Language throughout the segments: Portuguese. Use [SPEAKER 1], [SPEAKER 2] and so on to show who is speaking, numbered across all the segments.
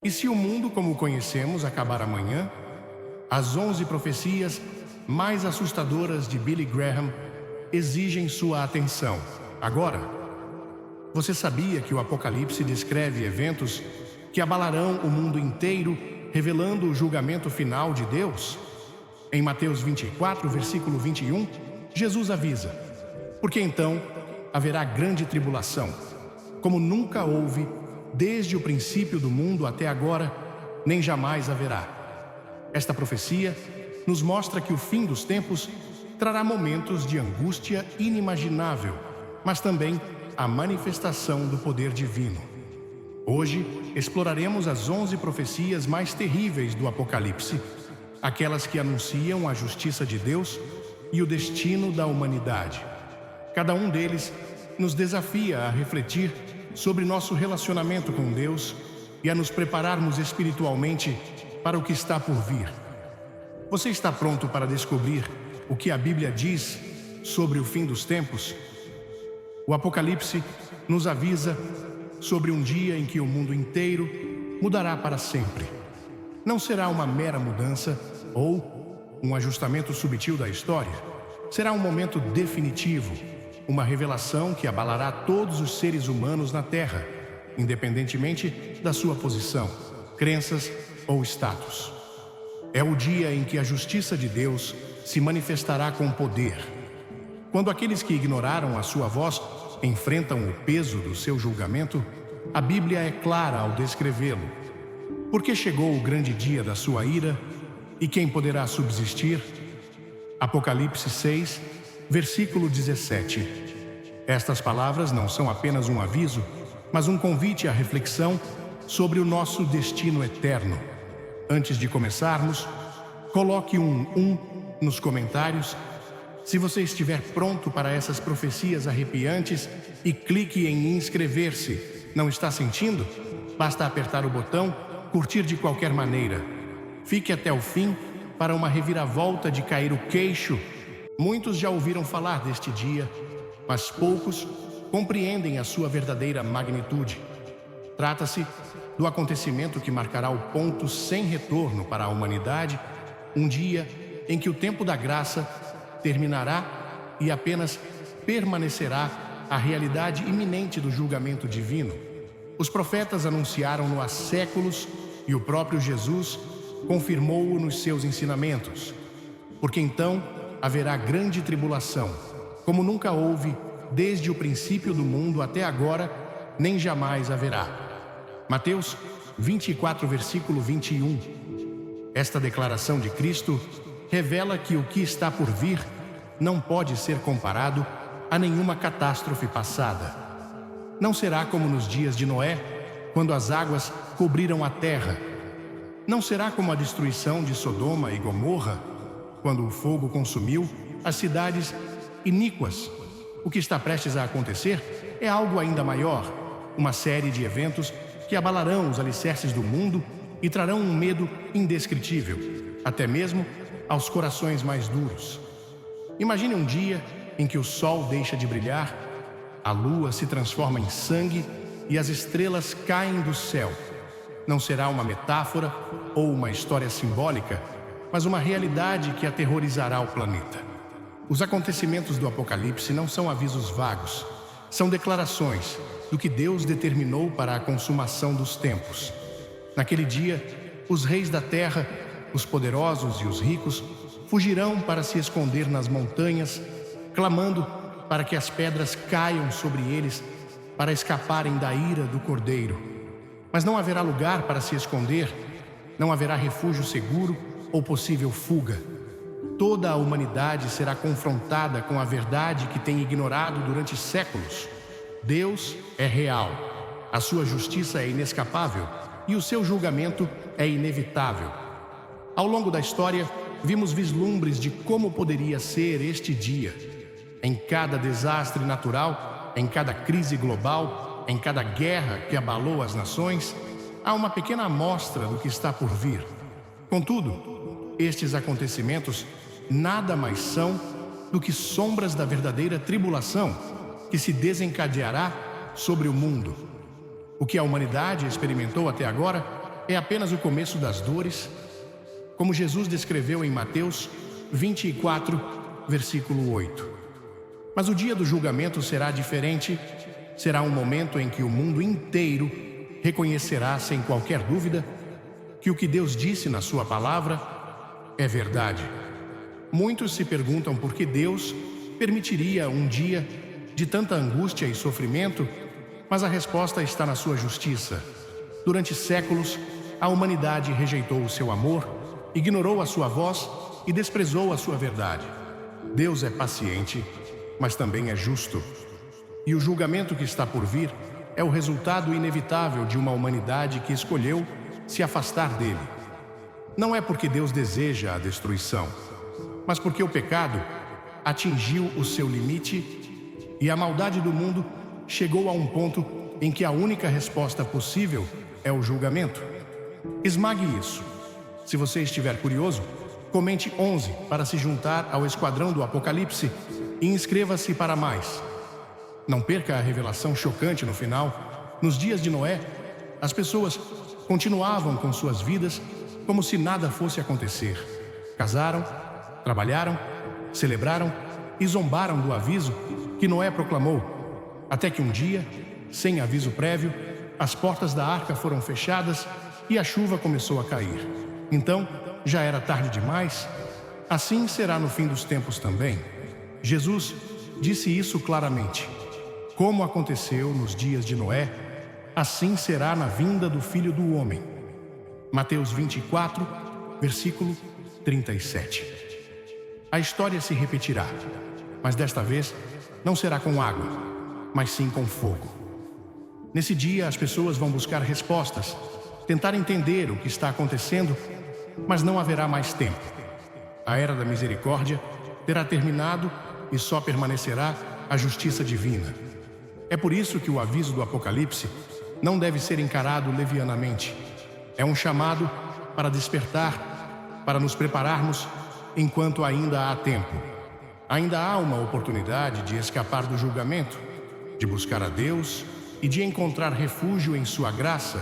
[SPEAKER 1] E se o mundo como o conhecemos acabar amanhã, as 11 profecias mais assustadoras de Billy Graham exigem sua atenção. Agora, você sabia que o Apocalipse descreve eventos que abalarão o mundo inteiro, revelando o julgamento final de Deus? Em Mateus 24, versículo 21, Jesus avisa: porque então haverá grande tribulação, como nunca houve desde o princípio do mundo até agora, nem jamais haverá. Esta profecia nos mostra que o fim dos tempos trará momentos de angústia inimaginável, mas também a manifestação do poder divino. Hoje exploraremos as 11 profecias mais terríveis do Apocalipse, aquelas que anunciam a justiça de Deus e o destino da humanidade. Cada um deles nos desafia a refletir sobre nosso relacionamento com Deus e a nos prepararmos espiritualmente para o que está por vir. Você está pronto para descobrir o que a Bíblia diz sobre o fim dos tempos? O Apocalipse nos avisa sobre um dia em que o mundo inteiro mudará para sempre. Não será uma mera mudança ou um ajustamento sutil da história. Será um momento definitivo, uma revelação que abalará todos os seres humanos na Terra, independentemente da sua posição, crenças ou status. É o dia em que a justiça de Deus se manifestará com poder. Quando aqueles que ignoraram a sua voz enfrentam o peso do seu julgamento, a Bíblia é clara ao descrevê-lo. Porque chegou o grande dia da sua ira, e quem poderá subsistir? Apocalipse 6, versículo 17. Estas palavras não são apenas um aviso, mas um convite à reflexão sobre o nosso destino eterno. Antes de começarmos, coloque um nos comentários se você estiver pronto para essas profecias arrepiantes e clique em inscrever-se. Não está sentindo? Basta apertar o botão curtir de qualquer maneira. Fique até o fim para uma reviravolta de cair o queixo. Muitos já ouviram falar deste dia, mas poucos compreendem a sua verdadeira magnitude. Trata-se do acontecimento que marcará o ponto sem retorno para a humanidade, um dia em que o tempo da graça terminará e apenas permanecerá a realidade iminente do julgamento divino. Os profetas anunciaram-no há séculos e o próprio Jesus confirmou-o nos seus ensinamentos. Porque então haverá grande tribulação, como nunca houve desde o princípio do mundo até agora, nem jamais haverá. Mateus 24, versículo 21. Esta declaração de Cristo revela que o que está por vir não pode ser comparado a nenhuma catástrofe passada. Não será como nos dias de Noé, quando as águas cobriram a terra. Não será como a destruição de Sodoma e Gomorra, quando o fogo consumiu as cidades iníquas. O que está prestes a acontecer é algo ainda maior, uma série de eventos que abalarão os alicerces do mundo e trarão um medo indescritível, até mesmo aos corações mais duros. Imagine um dia em que o sol deixa de brilhar, a lua se transforma em sangue e as estrelas caem do céu. Não será uma metáfora ou uma história simbólica, mas uma realidade que aterrorizará o planeta. Os acontecimentos do Apocalipse não são avisos vagos, são declarações do que Deus determinou para a consumação dos tempos. Naquele dia, os reis da terra, os poderosos e os ricos, fugirão para se esconder nas montanhas, clamando para que as pedras caiam sobre eles para escaparem da ira do Cordeiro. Mas não haverá lugar para se esconder, não haverá refúgio seguro ou possível fuga. Toda a humanidade será confrontada com a verdade que tem ignorado durante séculos. Deus é real, a sua justiça é inescapável e o seu julgamento é inevitável. Ao longo da história, vimos vislumbres de como poderia ser este dia. Em cada desastre natural, em cada crise global, em cada guerra que abalou as nações, há uma pequena amostra do que está por vir. Contudo, estes acontecimentos nada mais são do que sombras da verdadeira tribulação que se desencadeará sobre o mundo. O que a humanidade experimentou até agora é apenas o começo das dores, como Jesus descreveu em Mateus 24, versículo 8. Mas o dia do julgamento será diferente, será um momento em que o mundo inteiro reconhecerá sem qualquer dúvida que o que Deus disse na sua palavra é verdade. Muitos se perguntam por que Deus permitiria um dia de tanta angústia e sofrimento, mas a resposta está na sua justiça. Durante séculos, a humanidade rejeitou o seu amor, ignorou a sua voz e desprezou a sua verdade. Deus é paciente, mas também é justo. E o julgamento que está por vir é o resultado inevitável de uma humanidade que escolheu se afastar dele. Não é porque Deus deseja a destruição, mas porque o pecado atingiu o seu limite e a maldade do mundo chegou a um ponto em que a única resposta possível é o julgamento. Esmague isso. Se você estiver curioso, comente 11 para se juntar ao esquadrão do Apocalipse e inscreva-se para mais. Não perca a revelação chocante no final. Nos dias de Noé, as pessoas continuavam com suas vidas como se nada fosse acontecer. Casaram, trabalharam, celebraram e zombaram do aviso que Noé proclamou, até que um dia, sem aviso prévio, as portas da arca foram fechadas e a chuva começou a cair. Então, já era tarde demais. Assim será no fim dos tempos também. Jesus disse isso claramente. Como aconteceu nos dias de Noé, assim será na vinda do Filho do Homem. Mateus 24, versículo 37. A história se repetirá, mas desta vez não será com água, mas sim com fogo. Nesse dia as pessoas vão buscar respostas, tentar entender o que está acontecendo, mas não haverá mais tempo. A era da misericórdia terá terminado e só permanecerá a justiça divina. É por isso que o aviso do Apocalipse não deve ser encarado levianamente. É um chamado para despertar, para nos prepararmos enquanto ainda há tempo. Ainda há uma oportunidade de escapar do julgamento, de buscar a Deus e de encontrar refúgio em sua graça.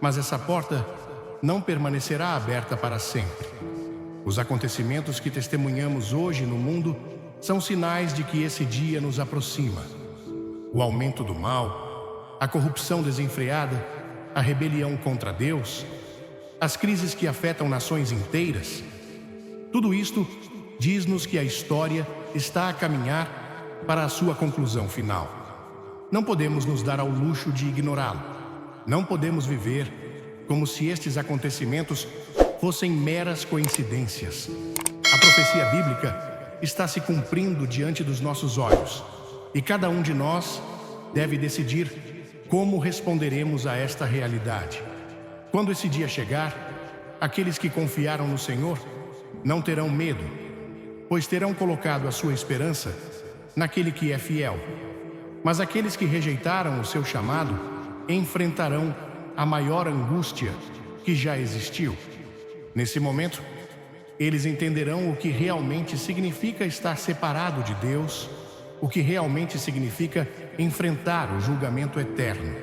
[SPEAKER 1] Mas essa porta não permanecerá aberta para sempre. Os acontecimentos que testemunhamos hoje no mundo são sinais de que esse dia nos aproxima. O aumento do mal, a corrupção desenfreada, a rebelião contra Deus, as crises que afetam nações inteiras, tudo isto diz-nos que a história está a caminhar para a sua conclusão final. Não podemos nos dar ao luxo de ignorá-lo. Não podemos viver como se estes acontecimentos fossem meras coincidências. A profecia bíblica está se cumprindo diante dos nossos olhos, e cada um de nós deve decidir como responderemos a esta realidade. Quando esse dia chegar, aqueles que confiaram no Senhor não terão medo, pois terão colocado a sua esperança naquele que é fiel. Mas aqueles que rejeitaram o seu chamado enfrentarão a maior angústia que já existiu. Nesse momento, eles entenderão o que realmente significa estar separado de Deus, o que realmente significa enfrentar o julgamento eterno.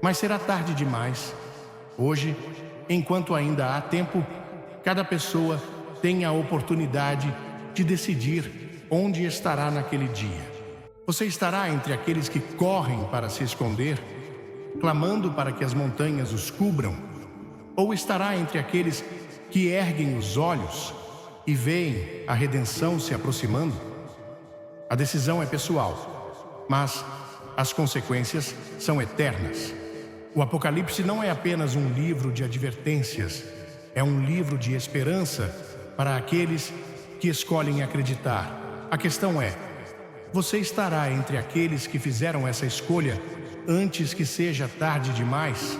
[SPEAKER 1] Mas será tarde demais. Hoje, enquanto ainda há tempo, cada pessoa tem a oportunidade de decidir onde estará naquele dia. Você estará entre aqueles que correm para se esconder, clamando para que as montanhas os cubram, ou estará entre aqueles que erguem os olhos e veem a redenção se aproximando? A decisão é pessoal, mas as consequências são eternas. O Apocalipse não é apenas um livro de advertências, é um livro de esperança para aqueles que escolhem acreditar. A questão é: você estará entre aqueles que fizeram essa escolha antes que seja tarde demais?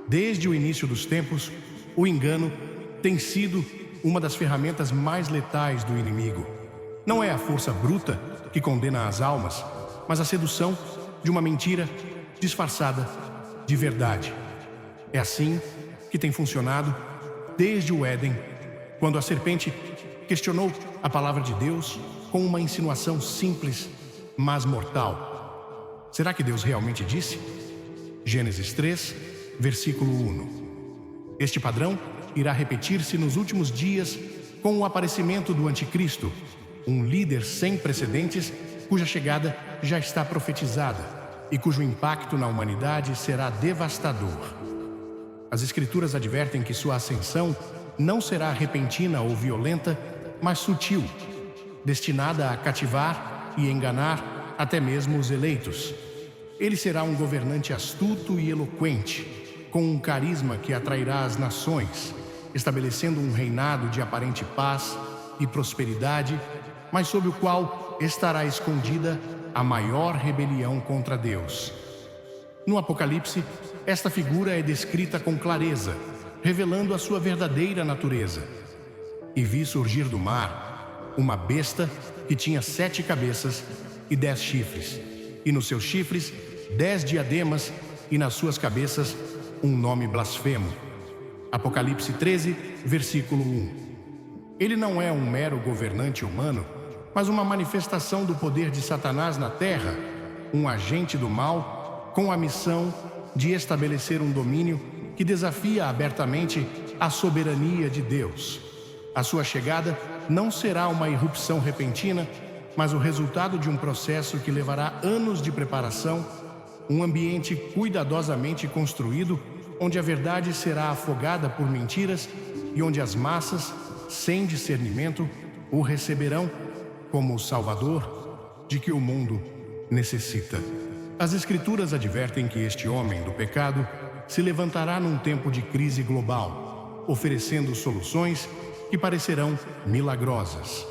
[SPEAKER 1] Desde o início dos tempos, o engano tem sido uma das ferramentas mais letais do inimigo. Não é a força bruta que condena as almas, mas a sedução de uma mentira disfarçada de verdade. É assim que tem funcionado desde o Éden, quando a serpente questionou a palavra de Deus com uma insinuação simples, mas mortal. Será que Deus realmente disse? Gênesis 3, versículo 1. Este padrão irá repetir-se nos últimos dias com o aparecimento do Anticristo, um líder sem precedentes cuja chegada já está profetizada e cujo impacto na humanidade será devastador. As Escrituras advertem que sua ascensão não será repentina ou violenta, mas sutil, destinada a cativar e enganar até mesmo os eleitos. Ele será um governante astuto e eloquente, com um carisma que atrairá as nações, estabelecendo um reinado de aparente paz e prosperidade, mas sob o qual estará escondida a maior rebelião contra Deus. No Apocalipse, esta figura é descrita com clareza, revelando a sua verdadeira natureza. E vi surgir do mar uma besta que tinha 7 cabeças e 10 chifres, e nos seus chifres 10 diademas, e nas suas cabeças um nome blasfemo. Apocalipse 13, versículo 1. Ele não é um mero governante humano, mas uma manifestação do poder de Satanás na terra, um agente do mal com a missão de estabelecer um domínio que desafia abertamente a soberania de Deus. A sua chegada não será uma irrupção repentina, mas o resultado de um processo que levará anos de preparação, um ambiente cuidadosamente construído, onde a verdade será afogada por mentiras e onde as massas, sem discernimento, o receberão como o Salvador de que o mundo necessita. As Escrituras advertem que este homem do pecado se levantará num tempo de crise global, oferecendo soluções que parecerão milagrosas.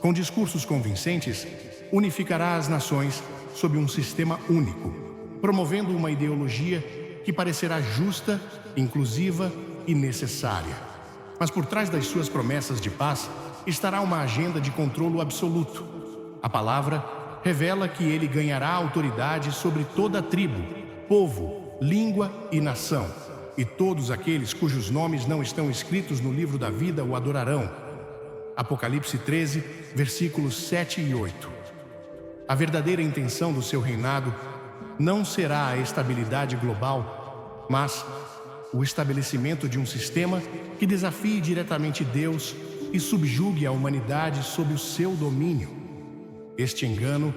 [SPEAKER 1] Com discursos convincentes, unificará as nações sob um sistema único, promovendo uma ideologia que parecerá justa, inclusiva e necessária. Mas por trás das suas promessas de paz estará uma agenda de controlo absoluto. A palavra revela que ele ganhará autoridade sobre toda a tribo, povo, língua e nação, e todos aqueles cujos nomes não estão escritos no livro da vida o adorarão. Apocalipse 13, versículos 7 e 8. A verdadeira intenção do seu reinado não será a estabilidade global, mas o estabelecimento de um sistema que desafie diretamente Deus e subjugue a humanidade sob o seu domínio. Este engano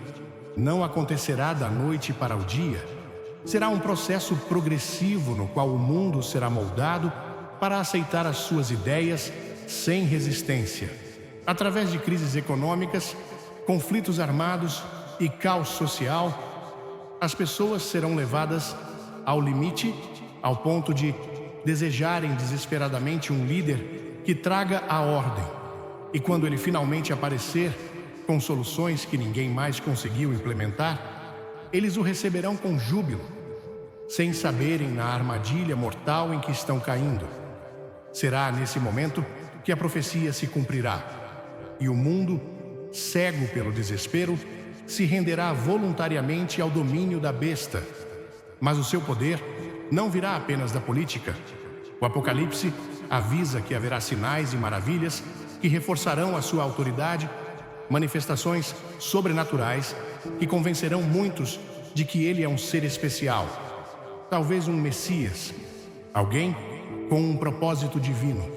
[SPEAKER 1] não acontecerá da noite para o dia. Será um processo progressivo no qual o mundo será moldado para aceitar as suas ideias sem resistência. Através de crises econômicas, conflitos armados e caos social, as pessoas serão levadas ao limite, ao ponto de desejarem desesperadamente um líder que traga a ordem. E quando ele finalmente aparecer, com soluções que ninguém mais conseguiu implementar, eles o receberão com júbilo, sem saberem na armadilha mortal em que estão caindo. Será nesse momento que a profecia se cumprirá, e o mundo, cego pelo desespero, se renderá voluntariamente ao domínio da besta. Mas o seu poder não virá apenas da política. O Apocalipse avisa que haverá sinais e maravilhas que reforçarão a sua autoridade, manifestações sobrenaturais que convencerão muitos de que ele é um ser especial, talvez um Messias, alguém com um propósito divino.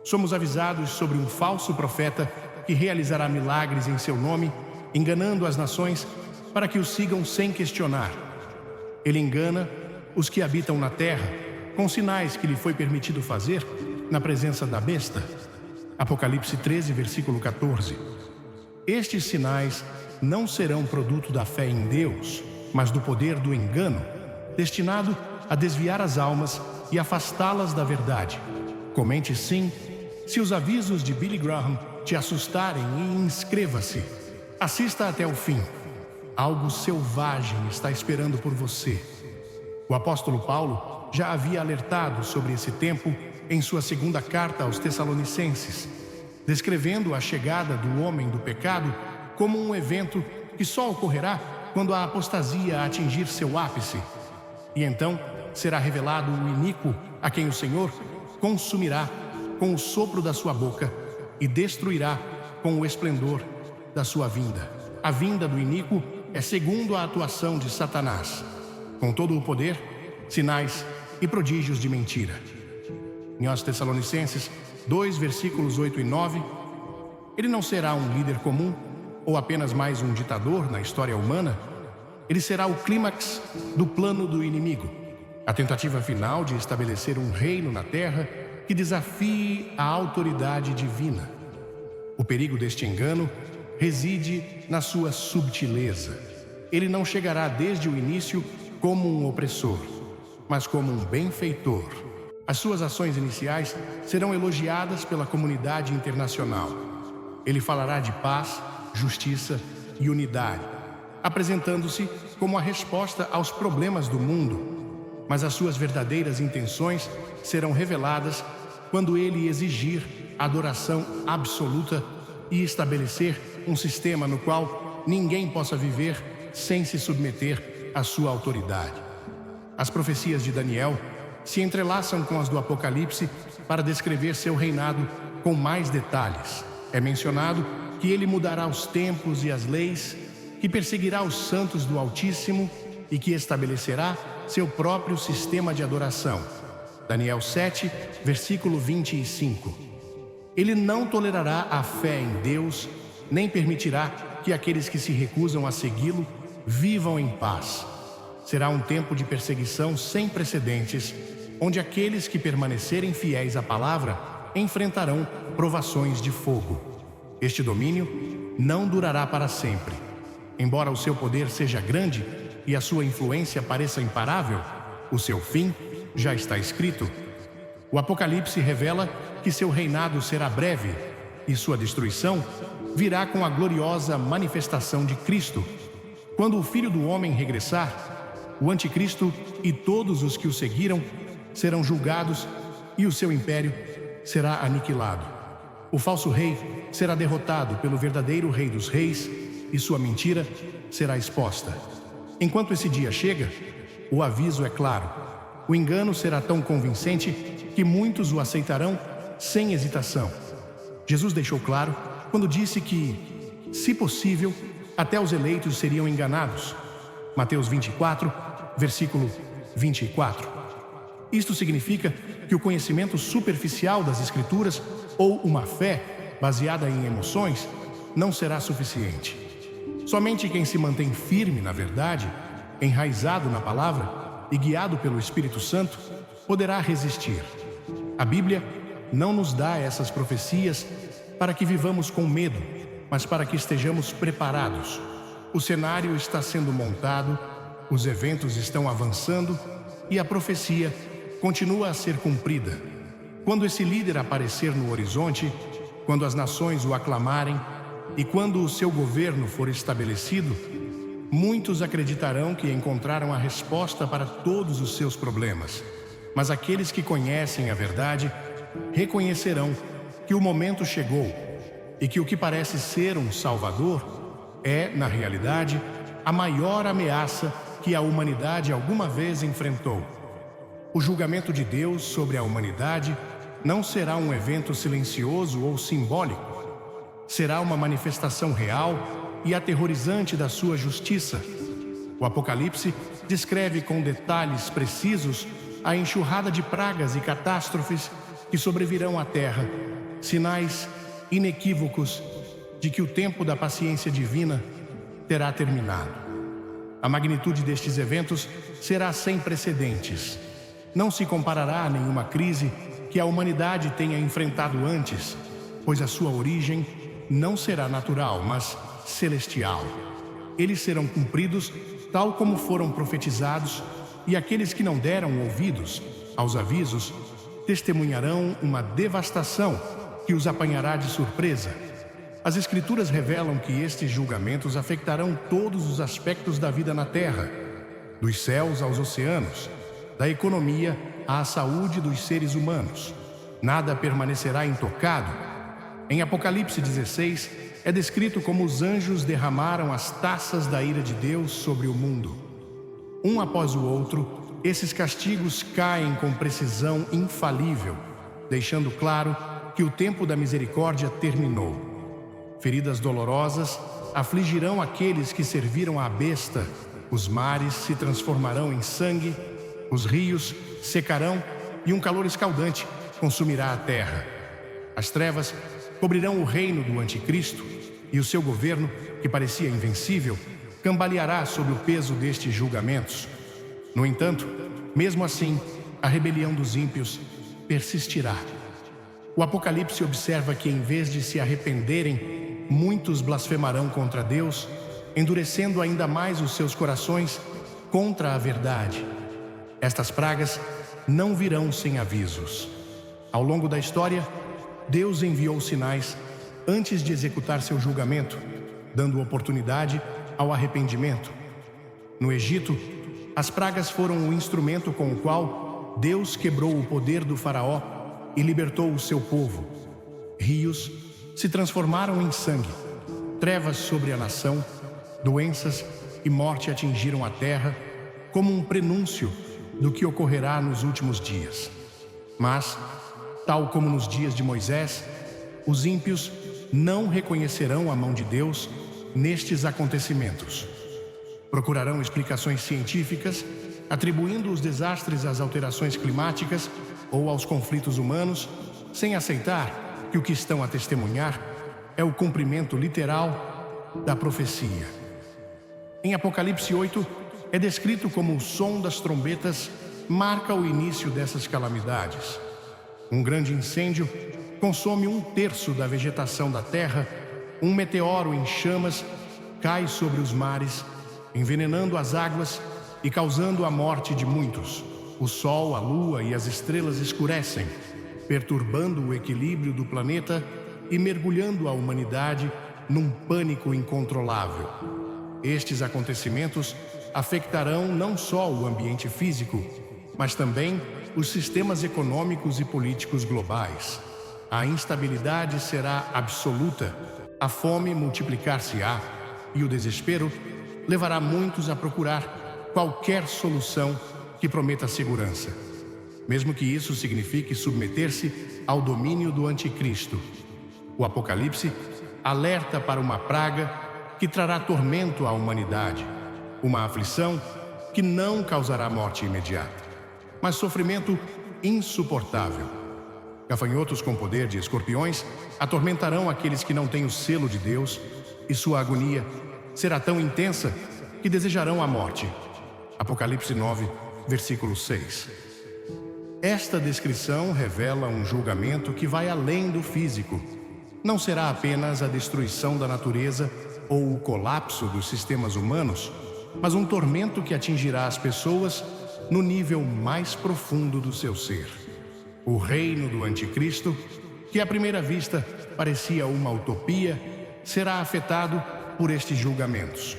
[SPEAKER 1] Somos avisados sobre um falso profeta que realizará milagres em seu nome, enganando as nações para que o sigam sem questionar. Ele engana os que habitam na terra com sinais que lhe foi permitido fazer na presença da besta. Apocalipse 13, versículo 14. Estes sinais não serão produto da fé em Deus, mas do poder do engano, destinado a desviar as almas e afastá-las da verdade. Comente sim, se os avisos de Billy Graham te assustarem, e inscreva-se. Assista até o fim. Algo selvagem está esperando por você. O apóstolo Paulo já havia alertado sobre esse tempo em sua segunda carta aos Tessalonicenses, descrevendo a chegada do homem do pecado como um evento que só ocorrerá quando a apostasia atingir seu ápice. E então será revelado o iníquo a quem o Senhor consumirá com o sopro da sua boca e destruirá com o esplendor da sua vinda. A vinda do iníquo é segundo a atuação de Satanás, com todo o poder, sinais e prodígios de mentira. Em aos Tessalonicenses 2, versículos 8 e 9, ele não será um líder comum ou apenas mais um ditador na história humana. Ele será o clímax do plano do inimigo, a tentativa final de estabelecer um reino na terra que desafie a autoridade divina. O perigo deste engano reside na sua subtileza. Ele não chegará desde o início como um opressor, mas como um benfeitor. As suas ações iniciais serão elogiadas pela comunidade internacional. Ele falará de paz, justiça e unidade, apresentando-se como a resposta aos problemas do mundo. Mas as suas verdadeiras intenções serão reveladas quando ele exigir adoração absoluta e estabelecer um sistema no qual ninguém possa viver sem se submeter à sua autoridade. As profecias de Daniel se entrelaçam com as do Apocalipse para descrever seu reinado com mais detalhes. É mencionado que ele mudará os tempos e as leis, que perseguirá os santos do Altíssimo e que estabelecerá seu próprio sistema de adoração. Daniel 7, versículo 25. Ele não tolerará a fé em Deus, nem permitirá que aqueles que se recusam a segui-lo vivam em paz. Será um tempo de perseguição sem precedentes, onde aqueles que permanecerem fiéis à palavra enfrentarão provações de fogo. Este domínio não durará para sempre. Embora o seu poder seja grande e a sua influência pareça imparável, o seu fim já está escrito. O Apocalipse revela que seu reinado será breve e sua destruição virá com a gloriosa manifestação de Cristo. Quando o Filho do Homem regressar, o Anticristo e todos os que o seguiram serão julgados e o seu império será aniquilado. O falso rei será derrotado pelo verdadeiro Rei dos Reis e sua mentira será exposta. Enquanto esse dia chega, o aviso é claro. O engano será tão convincente que muitos o aceitarão sem hesitação. Jesus deixou claro quando disse que, se possível, até os eleitos seriam enganados. Mateus 24, versículo 24. Isto significa que o conhecimento superficial das Escrituras ou uma fé baseada em emoções não será suficiente. Somente quem se mantém firme na verdade, enraizado na palavra e guiado pelo Espírito Santo, poderá resistir. A Bíblia não nos dá essas profecias para que vivamos com medo, mas para que estejamos preparados. O cenário está sendo montado, os eventos estão avançando e a profecia continua a ser cumprida. Quando esse líder aparecer no horizonte, quando as nações o aclamarem e quando o seu governo for estabelecido, muitos acreditarão que encontraram a resposta para todos os seus problemas. Mas aqueles que conhecem a verdade reconhecerão que o momento chegou e que o que parece ser um salvador é, na realidade, a maior ameaça que a humanidade alguma vez enfrentou. O julgamento de Deus sobre a humanidade não será um evento silencioso ou simbólico. Será uma manifestação real e aterrorizante da sua justiça. O Apocalipse descreve com detalhes precisos a enxurrada de pragas e catástrofes que sobrevirão à terra, sinais inequívocos de que o tempo da paciência divina terá terminado. A magnitude destes eventos será sem precedentes. Não se comparará a nenhuma crise que a humanidade tenha enfrentado antes, pois a sua origem não será natural, mas celestial. Eles serão cumpridos tal como foram profetizados, e aqueles que não deram ouvidos aos avisos testemunharão uma devastação que os apanhará de surpresa. As Escrituras revelam que estes julgamentos afetarão todos os aspectos da vida na terra, dos céus aos oceanos, da economia à saúde dos seres humanos. Nada permanecerá intocado. Em Apocalipse 16, é descrito como os anjos derramaram as taças da ira de Deus sobre o mundo. Um após o outro, esses castigos caem com precisão infalível, deixando claro que o tempo da misericórdia terminou. Feridas dolorosas afligirão aqueles que serviram à besta, os mares se transformarão em sangue, os rios secarão e um calor escaldante consumirá a terra. As trevas cobrirão o reino do anticristo e o seu governo, que parecia invencível, cambaleará sob o peso destes julgamentos. No entanto, mesmo assim, a rebelião dos ímpios persistirá. O Apocalipse observa que, em vez de se arrependerem, muitos blasfemarão contra Deus, endurecendo ainda mais os seus corações contra a verdade. Estas pragas não virão sem avisos. Ao longo da história, Deus enviou sinais antes de executar seu julgamento, dando oportunidade ao arrependimento. No Egito, as pragas foram o instrumento com o qual Deus quebrou o poder do faraó e libertou o seu povo. Rios se transformaram em sangue, trevas sobre a nação, doenças e morte atingiram a terra como um prenúncio do que ocorrerá nos últimos dias. Mas, tal como nos dias de Moisés, os ímpios não reconhecerão a mão de Deus nestes acontecimentos. Procurarão explicações científicas, atribuindo os desastres às alterações climáticas ou aos conflitos humanos, sem aceitar que o que estão a testemunhar é o cumprimento literal da profecia. Em Apocalipse 8, é descrito como o som das trombetas marca o início dessas calamidades. Um grande incêndio consome 1/3 da vegetação da terra, um meteoro em chamas cai sobre os mares, envenenando as águas e causando a morte de muitos. O sol, a lua e as estrelas escurecem, perturbando o equilíbrio do planeta e mergulhando a humanidade num pânico incontrolável. Estes acontecimentos afetarão não só o ambiente físico, mas também os sistemas econômicos e políticos globais. A instabilidade será absoluta, a fome multiplicar-se-á e o desespero levará muitos a procurar qualquer solução que prometa segurança, mesmo que isso signifique submeter-se ao domínio do anticristo. O Apocalipse alerta para uma praga que trará tormento à humanidade, uma aflição que não causará morte imediata, mas sofrimento insuportável. Gafanhotos com poder de escorpiões atormentarão aqueles que não têm o selo de Deus, e sua agonia será tão intensa que desejarão a morte. Apocalipse 9, versículo 6. Esta descrição revela um julgamento que vai além do físico. Não será apenas a destruição da natureza ou o colapso dos sistemas humanos, mas um tormento que atingirá as pessoas no nível mais profundo do seu ser. O reino do anticristo, que à primeira vista parecia uma utopia, será afetado por estes julgamentos.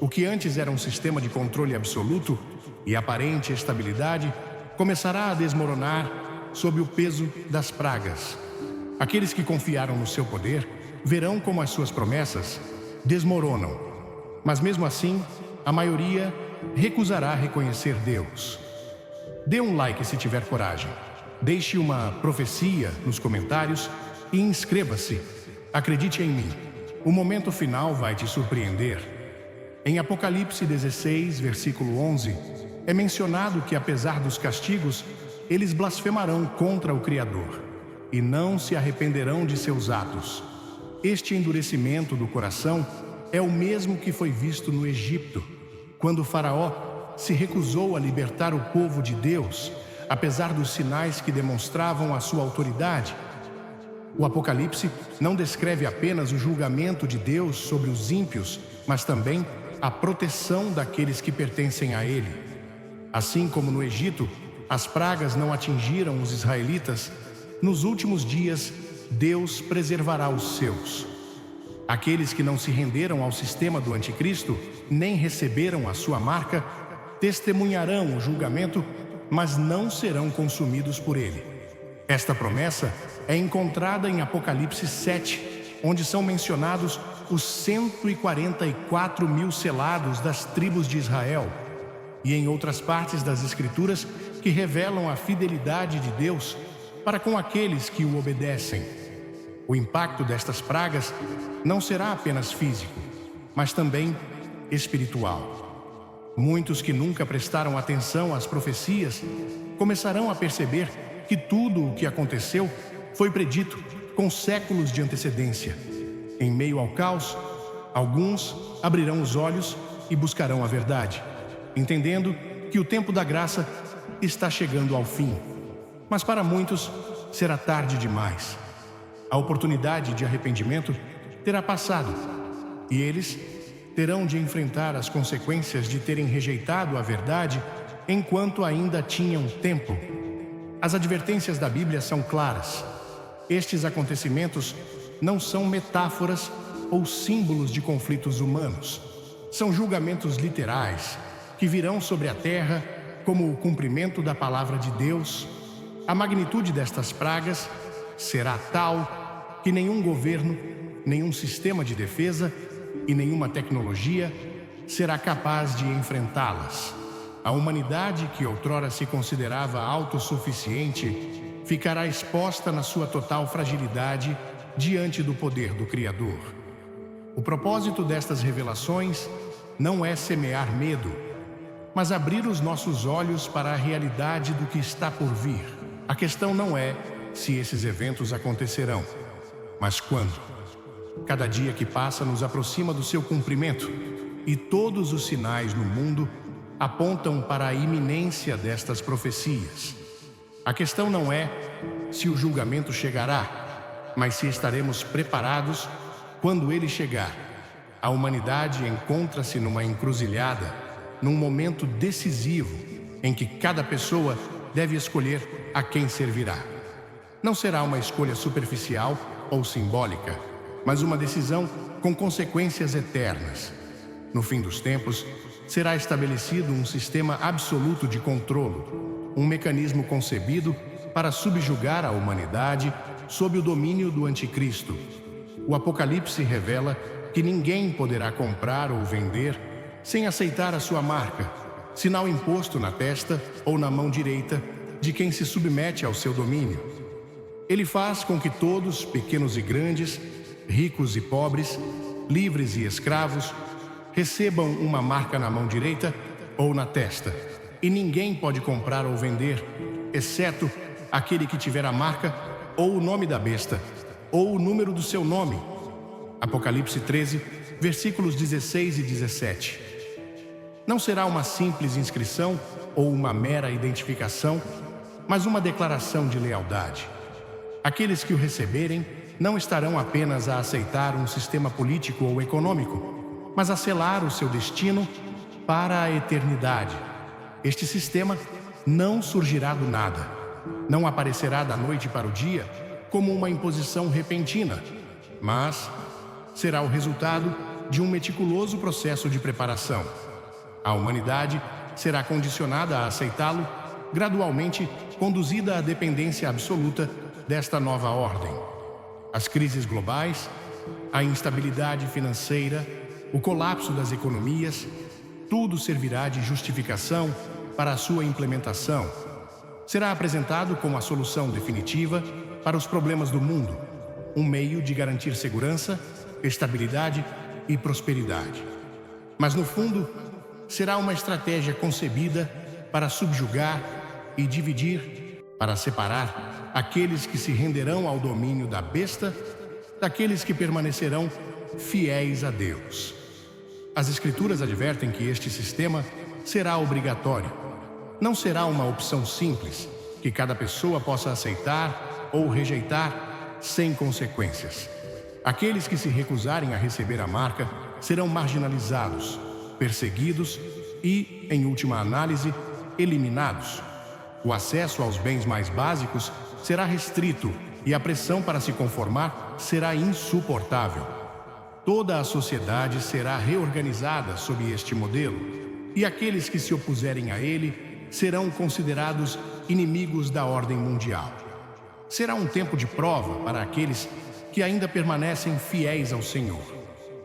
[SPEAKER 1] O que antes era um sistema de controle absoluto e aparente estabilidade começará a desmoronar sob o peso das pragas. Aqueles que confiaram no seu poder verão como as suas promessas desmoronam, mas mesmo assim, a maioria recusará reconhecer Deus. Dê um like se tiver coragem. Deixe uma profecia nos comentários e inscreva-se. Acredite em mim, o momento final vai te surpreender. Em Apocalipse 16, versículo 11, é mencionado que, apesar dos castigos, eles blasfemarão contra o Criador e não se arrependerão de seus atos. Este endurecimento do coração é o mesmo que foi visto no Egito, quando o faraó se recusou a libertar o povo de Deus, apesar dos sinais que demonstravam a sua autoridade. O Apocalipse não descreve apenas o julgamento de Deus sobre os ímpios, mas também a proteção daqueles que pertencem a ele. Assim como no Egito, as pragas não atingiram os israelitas, nos últimos dias, Deus preservará os seus. Aqueles que não se renderam ao sistema do anticristo, nem receberam a sua marca, testemunharão o julgamento, mas não serão consumidos por ele. Esta promessa é encontrada em Apocalipse 7, onde são mencionados os 144 mil selados das tribos de Israel, e em outras partes das Escrituras que revelam a fidelidade de Deus para com aqueles que o obedecem. O impacto destas pragas não será apenas físico, mas também espiritual. Muitos que nunca prestaram atenção às profecias começarão a perceber que tudo o que aconteceu foi predito com séculos de antecedência. Em meio ao caos, alguns abrirão os olhos e buscarão a verdade, entendendo que o tempo da graça está chegando ao fim. Mas para muitos será tarde demais. A oportunidade de arrependimento terá passado e eles terão de enfrentar as consequências de terem rejeitado a verdade enquanto ainda tinham tempo. As advertências da Bíblia são claras. Estes acontecimentos não são metáforas ou símbolos de conflitos humanos. São julgamentos literais que virão sobre a terra como o cumprimento da palavra de Deus. A magnitude destas pragas será tal que nenhum governo, nenhum sistema de defesa e nenhuma tecnologia será capaz de enfrentá-las. A humanidade, que outrora se considerava autossuficiente, ficará exposta na sua total fragilidade diante do poder do Criador. O propósito destas revelações não é semear medo, mas abrir os nossos olhos para a realidade do que está por vir. A questão não é se esses eventos acontecerão, mas quando. Cada dia que passa nos aproxima do seu cumprimento, e todos os sinais no mundo apontam para a iminência destas profecias. A questão não é se o julgamento chegará, mas se estaremos preparados quando ele chegar. A humanidade encontra-se numa encruzilhada, num momento decisivo em que cada pessoa deve escolher a quem servirá. Não será uma escolha superficial ou simbólica, mas uma decisão com consequências eternas. No fim dos tempos, será estabelecido um sistema absoluto de controle, um mecanismo concebido para subjugar a humanidade sob o domínio do Anticristo. O Apocalipse revela que ninguém poderá comprar ou vender sem aceitar a sua marca, sinal imposto na testa ou na mão direita de quem se submete ao seu domínio. Ele faz com que todos, pequenos e grandes, ricos e pobres, livres e escravos, recebam uma marca na mão direita ou na testa, e ninguém pode comprar ou vender, exceto aquele que tiver a marca ou o nome da besta, ou o número do seu nome. Apocalipse 13, versículos 16 e 17. Não será uma simples inscrição ou uma mera identificação, mas uma declaração de lealdade. Aqueles que o receberem não estarão apenas a aceitar um sistema político ou econômico, mas a selar o seu destino para a eternidade. Este sistema não surgirá do nada, não aparecerá da noite para o dia como uma imposição repentina, mas será o resultado de um meticuloso processo de preparação. A humanidade será condicionada a aceitá-lo, gradualmente conduzida à dependência absoluta desta nova ordem. As crises globais, a instabilidade financeira, o colapso das economias, tudo servirá de justificação para a sua implementação. Será apresentado como a solução definitiva para os problemas do mundo, um meio de garantir segurança, estabilidade e prosperidade. Mas no fundo, será uma estratégia concebida para subjugar e dividir, para separar aqueles que se renderão ao domínio da besta daqueles que permanecerão fiéis a Deus. As Escrituras advertem que este sistema será obrigatório. Não será uma opção simples, que cada pessoa possa aceitar ou rejeitar sem consequências. Aqueles que se recusarem a receber a marca serão marginalizados, perseguidos e, em última análise, eliminados. O acesso aos bens mais básicos será restrito e a pressão para se conformar será insuportável. Toda a sociedade será reorganizada sob este modelo, e aqueles que se opuserem a ele serão considerados inimigos da ordem mundial. Será um tempo de prova para aqueles que ainda permanecem fiéis ao Senhor.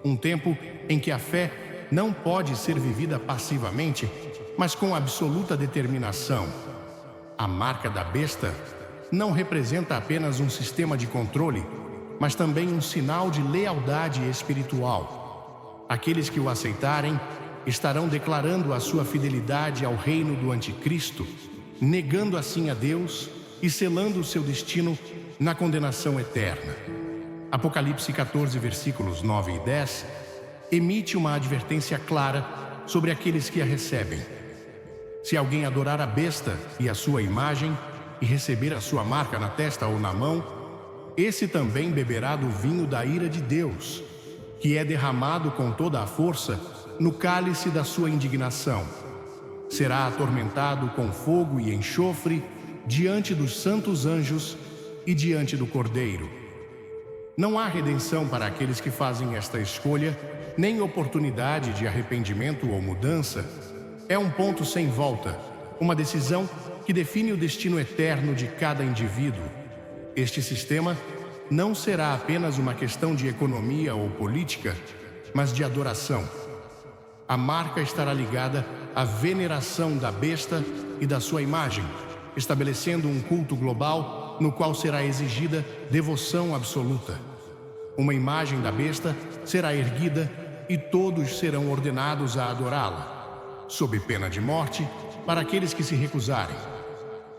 [SPEAKER 1] Um tempo em que a fé não pode ser vivida passivamente, mas com absoluta determinação. A marca da besta não representa apenas um sistema de controle, mas também um sinal de lealdade espiritual. Aqueles que o aceitarem estarão declarando a sua fidelidade ao reino do Anticristo, negando assim a Deus e selando o seu destino na condenação eterna. Apocalipse 14, versículos 9 e 10, emite uma advertência clara sobre aqueles que a recebem. Se alguém adorar a besta e a sua imagem e receber a sua marca na testa ou na mão, esse também beberá do vinho da ira de Deus, que é derramado com toda a força no cálice da sua indignação. Será atormentado com fogo e enxofre diante dos santos anjos e diante do Cordeiro. Não há redenção para aqueles que fazem esta escolha, nem oportunidade de arrependimento ou mudança. É um ponto sem volta, uma decisão que define o destino eterno de cada indivíduo. Este sistema não será apenas uma questão de economia ou política, mas de adoração. A marca estará ligada à veneração da besta e da sua imagem, estabelecendo um culto global no qual será exigida devoção absoluta. Uma imagem da besta será erguida e todos serão ordenados a adorá-la, sob pena de morte para aqueles que se recusarem.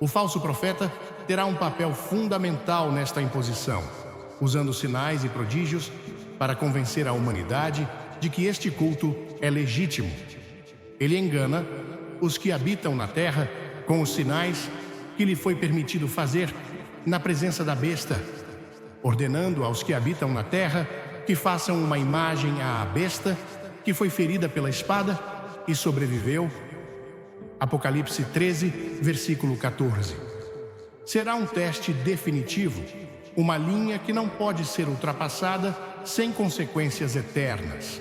[SPEAKER 1] O falso profeta terá um papel fundamental nesta imposição, usando sinais e prodígios para convencer a humanidade de que este culto é legítimo. Ele engana os que habitam na terra com os sinais que lhe foi permitido fazer na presença da besta, ordenando aos que habitam na terra que façam uma imagem à besta que foi ferida pela espada e sobreviveu. Apocalipse 13, versículo 14. Será um teste definitivo, uma linha que não pode ser ultrapassada sem consequências eternas.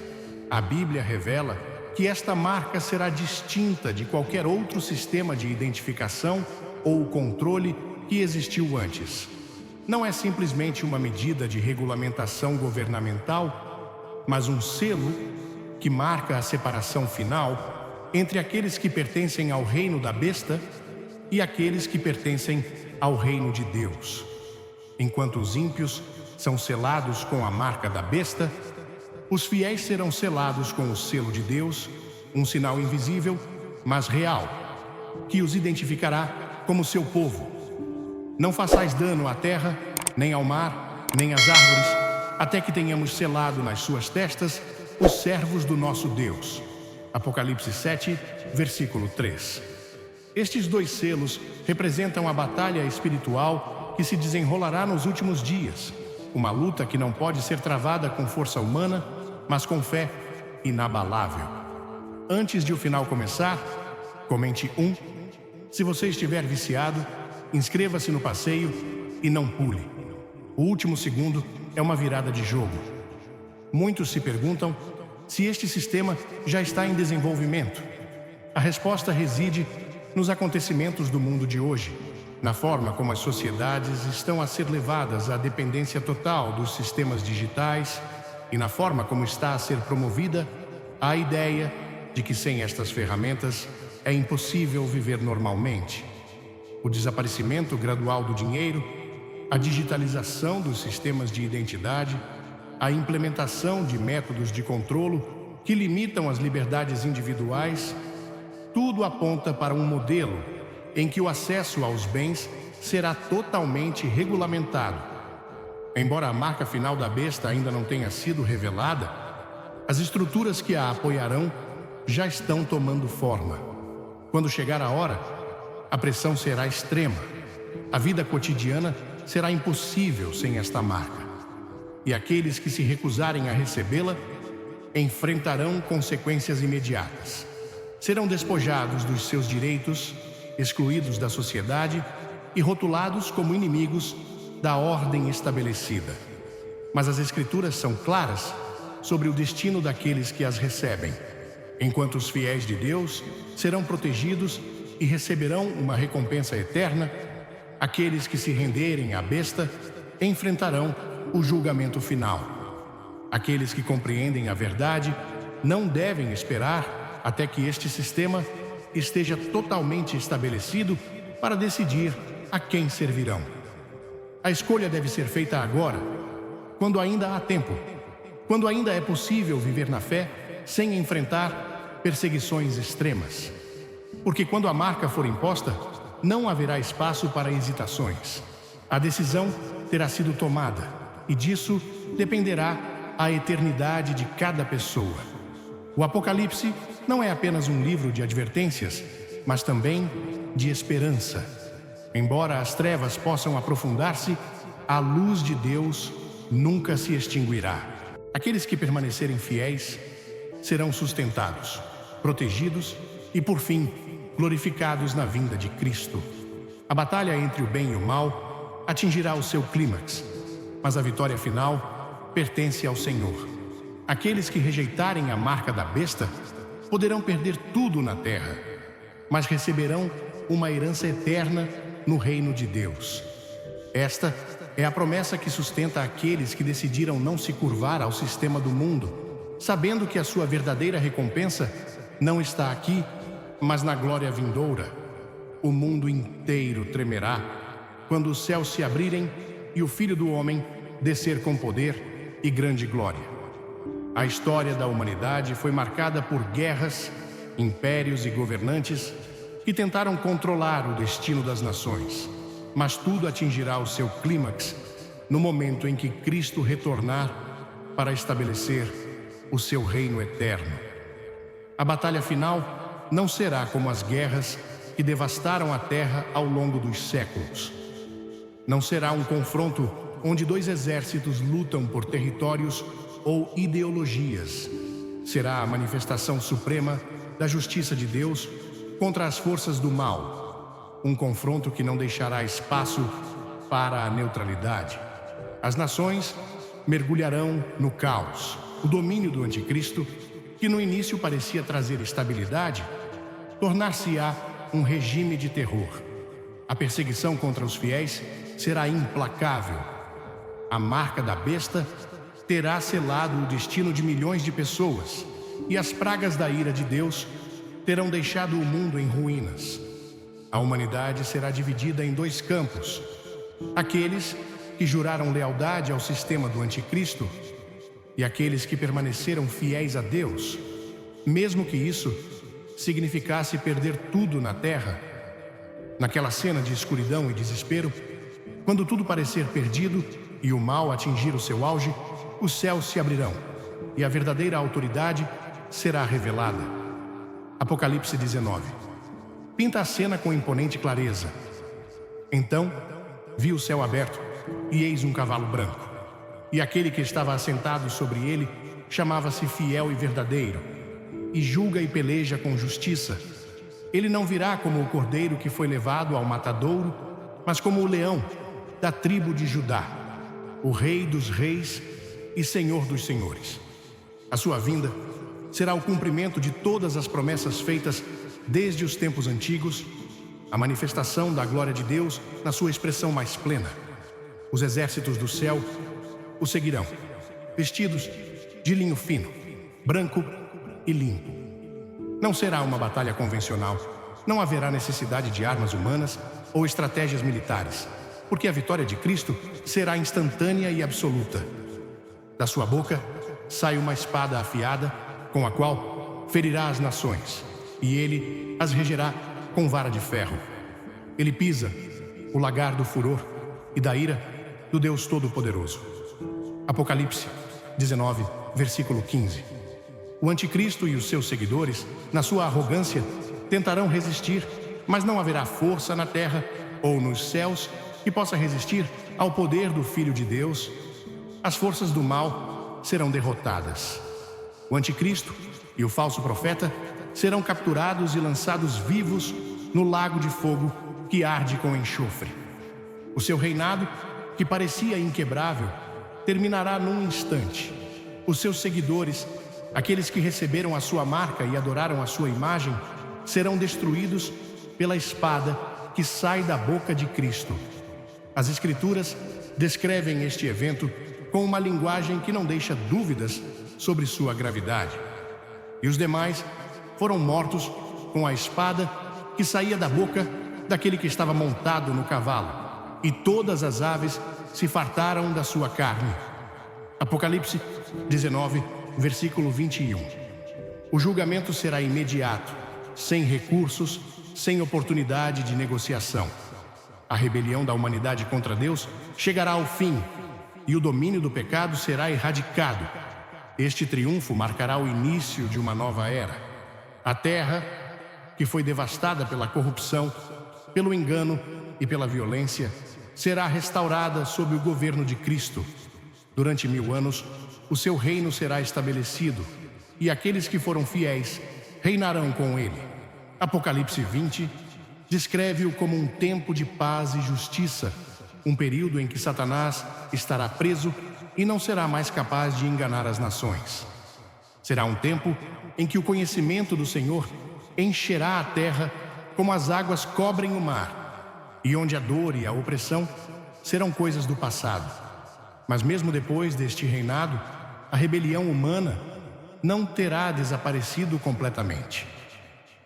[SPEAKER 1] A Bíblia revela que esta marca será distinta de qualquer outro sistema de identificação ou controle que existiu antes. Não é simplesmente uma medida de regulamentação governamental, mas um selo que marca a separação final entre aqueles que pertencem ao reino da besta e aqueles que pertencem ao reino de Deus. Enquanto os ímpios são selados com a marca da besta, os fiéis serão selados com o selo de Deus, um sinal invisível, mas real, que os identificará como seu povo. Não façais dano à terra, nem ao mar, nem às árvores, até que tenhamos selado nas suas testas os servos do nosso Deus. Apocalipse 7, versículo 3. Estes dois selos representam a batalha espiritual que se desenrolará nos últimos dias, uma luta que não pode ser travada com força humana, mas com fé inabalável. Antes de o final começar, comente 1. Se você estiver viciado, inscreva-se no passeio e não pule. O último segundo é uma virada de jogo. Muitos se perguntam se este sistema já está em desenvolvimento. A resposta reside nos acontecimentos do mundo de hoje, na forma como as sociedades estão a ser levadas à dependência total dos sistemas digitais e na forma como está a ser promovida a ideia de que sem estas ferramentas é impossível viver normalmente. O desaparecimento gradual do dinheiro, a digitalização dos sistemas de identidade, a implementação de métodos de controlo que limitam as liberdades individuais, tudo aponta para um modelo em que o acesso aos bens será totalmente regulamentado. Embora a marca final da besta ainda não tenha sido revelada, as estruturas que a apoiarão já estão tomando forma. Quando chegar a hora, a pressão será extrema. A vida cotidiana será impossível sem esta marca. E aqueles que se recusarem a recebê-la enfrentarão consequências imediatas. Serão despojados dos seus direitos, excluídos da sociedade e rotulados como inimigos da ordem estabelecida. Mas as Escrituras são claras sobre o destino daqueles que as recebem. Enquanto os fiéis de Deus serão protegidos e receberão uma recompensa eterna, aqueles que se renderem à besta enfrentarão o julgamento final. Aqueles que compreendem a verdade não devem esperar até que este sistema esteja totalmente estabelecido para decidir a quem servirão. A escolha deve ser feita agora, quando ainda há tempo, quando ainda é possível viver na fé sem enfrentar perseguições extremas. Porque quando a marca for imposta, não haverá espaço para hesitações. A decisão terá sido tomada, e disso dependerá a eternidade de cada pessoa. O Apocalipse não é apenas um livro de advertências, mas também de esperança. Embora as trevas possam aprofundar-se, a luz de Deus nunca se extinguirá. Aqueles que permanecerem fiéis serão sustentados, protegidos e, por fim, glorificados na vinda de Cristo. A batalha entre o bem e o mal atingirá o seu clímax, mas a vitória final pertence ao Senhor. Aqueles que rejeitarem a marca da besta poderão perder tudo na terra, mas receberão uma herança eterna no reino de Deus. Esta é a promessa que sustenta aqueles que decidiram não se curvar ao sistema do mundo, sabendo que a sua verdadeira recompensa não está aqui, mas na glória vindoura. O mundo inteiro tremerá quando os céus se abrirem e o Filho do Homem descer com poder e grande glória. A história da humanidade foi marcada por guerras, impérios e governantes que tentaram controlar o destino das nações. Mas tudo atingirá o seu clímax no momento em que Cristo retornar para estabelecer o seu reino eterno. A batalha final não será como as guerras que devastaram a terra ao longo dos séculos. Não será um confronto onde dois exércitos lutam por territórios ou ideologias. Será a manifestação suprema da justiça de Deus contra as forças do mal. Um confronto que não deixará espaço para a neutralidade. As nações mergulharão no caos. O domínio do anticristo, que no início parecia trazer estabilidade, tornar-se-á um regime de terror. A perseguição contra os fiéis será implacável. A marca da besta terá selado o destino de milhões de pessoas, e as pragas da ira de Deus terão deixado o mundo em ruínas. A humanidade será dividida em dois campos: aqueles que juraram lealdade ao sistema do anticristo e aqueles que permaneceram fiéis a Deus, mesmo que isso significasse perder tudo na terra. Naquela cena de escuridão e desespero, quando tudo parecer perdido e o mal atingir o seu auge, os céus se abrirão e a verdadeira autoridade será revelada. Apocalipse 19 pinta a cena com imponente clareza. Então vi o céu aberto e eis um cavalo branco, e aquele que estava assentado sobre ele chamava-se Fiel e Verdadeiro, e julga e peleja com justiça. Ele não virá como o cordeiro que foi levado ao matadouro, mas como o leão da tribo de Judá, o Rei dos reis e Senhor dos senhores. A sua vinda será o cumprimento de todas as promessas feitas desde os tempos antigos, a manifestação da glória de Deus na sua expressão mais plena. Os exércitos do céu o seguirão, vestidos de linho fino, branco e limpo. Não será uma batalha convencional, não haverá necessidade de armas humanas ou estratégias militares, porque a vitória de Cristo será instantânea e absoluta. Da sua boca sai uma espada afiada, com a qual ferirá as nações, e ele as regerá com vara de ferro. Ele pisa o lagar do furor e da ira do Deus Todo-Poderoso. Apocalipse 19, versículo 15. O anticristo e os seus seguidores, na sua arrogância, tentarão resistir, mas não haverá força na terra ou nos céus que possa resistir ao poder do Filho de Deus. As forças do mal serão derrotadas. O anticristo e o falso profeta serão capturados e lançados vivos no lago de fogo que arde com enxofre. O seu reinado, que parecia inquebrável, terminará num instante. Os seus seguidores, aqueles que receberam a sua marca e adoraram a sua imagem, serão destruídos pela espada que sai da boca de Cristo. As Escrituras descrevem este evento com uma linguagem que não deixa dúvidas sobre sua gravidade. E os demais foram mortos com a espada que saía da boca daquele que estava montado no cavalo, e todas as aves se fartaram da sua carne. Apocalipse 19, versículo 21. O julgamento será imediato, sem recursos, sem oportunidade de negociação. A rebelião da humanidade contra Deus chegará ao fim e o domínio do pecado será erradicado. Este triunfo marcará o início de uma nova era. A terra, que foi devastada pela corrupção, pelo engano e pela violência, será restaurada sob o governo de Cristo. Durante 1000 anos, o seu reino será estabelecido e aqueles que foram fiéis reinarão com ele. Apocalipse 20 descreve-o como um tempo de paz e justiça, um período em que Satanás estará preso e não será mais capaz de enganar as nações. Será um tempo em que o conhecimento do Senhor encherá a terra como as águas cobrem o mar, e onde a dor e a opressão serão coisas do passado. Mas mesmo depois deste reinado, a rebelião humana não terá desaparecido completamente.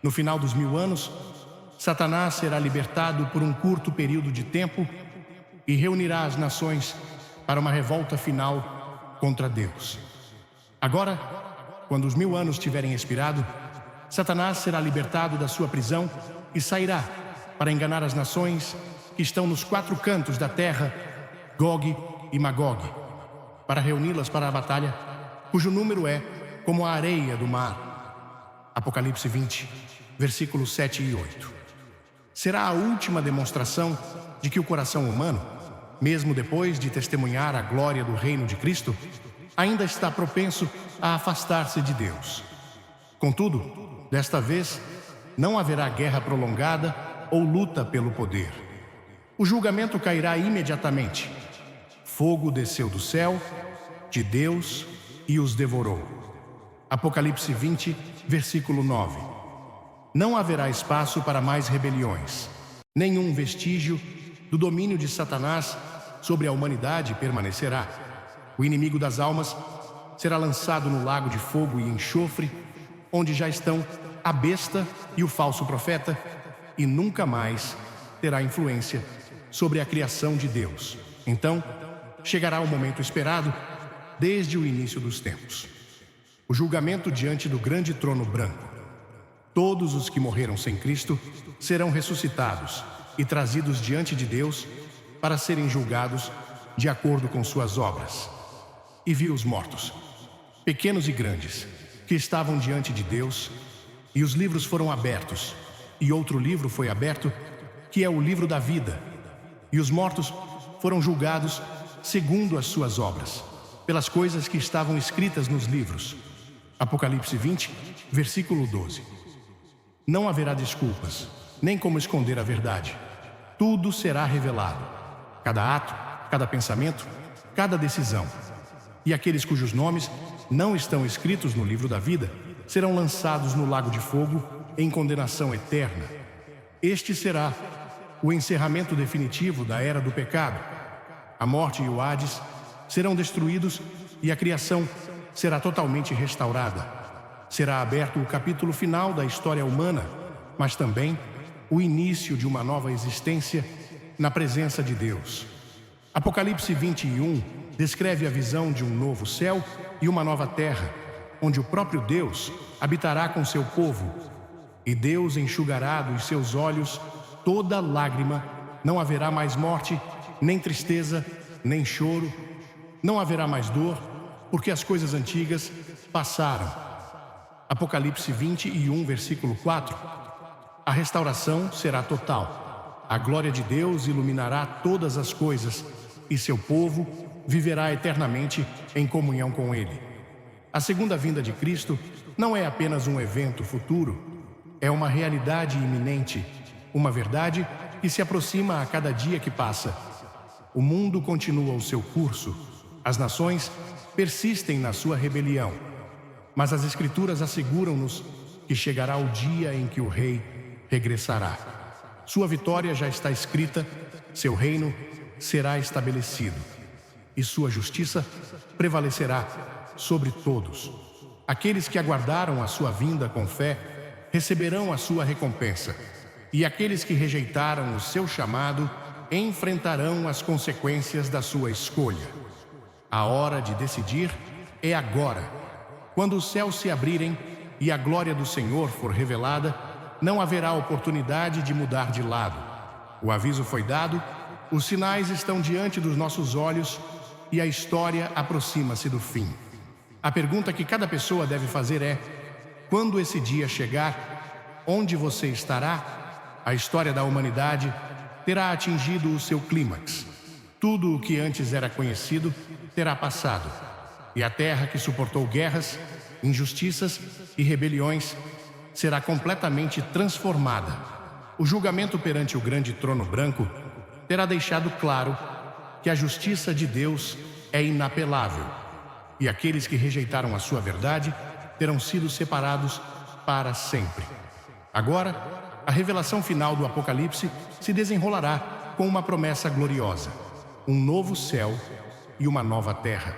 [SPEAKER 1] No final dos 1000 anos, Satanás será libertado por um curto período de tempo e reunirá as nações para uma revolta final contra Deus. Agora, quando os 1000 anos tiverem expirado, Satanás será libertado da sua prisão e sairá para enganar as nações que estão nos 4 cantos da terra, Gog e Magog, para reuni-las para a batalha, cujo número é como a areia do mar. Apocalipse 20, versículos 7 e 8. Será a última demonstração de que o coração humano, mesmo depois de testemunhar a glória do reino de Cristo, ainda está propenso a afastar-se de Deus. Contudo, desta vez, não haverá guerra prolongada ou luta pelo poder. O julgamento cairá imediatamente. Fogo desceu do céu, de Deus, e os devorou. Apocalipse 20, versículo 9. Não haverá espaço para mais rebeliões. Nenhum vestígio do domínio de Satanás sobre a humanidade permanecerá. O inimigo das almas será lançado no lago de fogo e enxofre, onde já estão a besta e o falso profeta, e nunca mais terá influência sobre a criação de Deus. Então, chegará o momento esperado desde o início dos tempos. O julgamento diante do grande trono branco. Todos os que morreram sem Cristo serão ressuscitados e trazidos diante de Deus para serem julgados de acordo com suas obras. E vi os mortos, pequenos e grandes, que estavam diante de Deus, e os livros foram abertos, e outro livro foi aberto, que é o livro da vida. E os mortos foram julgados segundo as suas obras, pelas coisas que estavam escritas nos livros. Apocalipse 20, versículo 12. Não haverá desculpas, nem como esconder a verdade. Tudo será revelado. Cada ato, cada pensamento, cada decisão. E aqueles cujos nomes não estão escritos no livro da vida serão lançados no lago de fogo em condenação eterna. Este será o encerramento definitivo da era do pecado. A morte e o Hades serão destruídos e a criação será totalmente restaurada. Será aberto o capítulo final da história humana, mas também o início de uma nova existência na presença de Deus. Apocalipse 21 descreve a visão de um novo céu e uma nova terra, onde o próprio Deus habitará com seu povo. E Deus enxugará dos seus olhos toda lágrima, não haverá mais morte, nem tristeza, nem choro, não haverá mais dor, porque as coisas antigas passaram. Apocalipse 21, versículo 4. A restauração será total. A glória de Deus iluminará todas as coisas, e seu povo viverá eternamente em comunhão com Ele. A segunda vinda de Cristo não é apenas um evento futuro, é uma realidade iminente, uma verdade que se aproxima a cada dia que passa. O mundo continua o seu curso, as nações persistem na sua rebelião, mas as Escrituras asseguram-nos que chegará o dia em que o Rei regressará. Sua vitória já está escrita, seu reino será estabelecido, e sua justiça prevalecerá sobre todos. Aqueles que aguardaram a sua vinda com fé receberão a sua recompensa, e aqueles que rejeitaram o seu chamado enfrentarão as consequências da sua escolha. A hora de decidir é agora. Quando os céus se abrirem e a glória do Senhor for revelada, não haverá oportunidade de mudar de lado. O aviso foi dado, os sinais estão diante dos nossos olhos e a história aproxima-se do fim. A pergunta que cada pessoa deve fazer é: quando esse dia chegar, onde você estará? A história da humanidade terá atingido o seu clímax. Tudo o que antes era conhecido terá passado, e a terra que suportou guerras, injustiças e rebeliões será completamente transformada. O julgamento perante o grande trono branco terá deixado claro que a justiça de Deus é inapelável, e aqueles que rejeitaram a sua verdade terão sido separados para sempre. Agora, a revelação final do Apocalipse se desenrolará com uma promessa gloriosa: um novo céu e uma nova terra,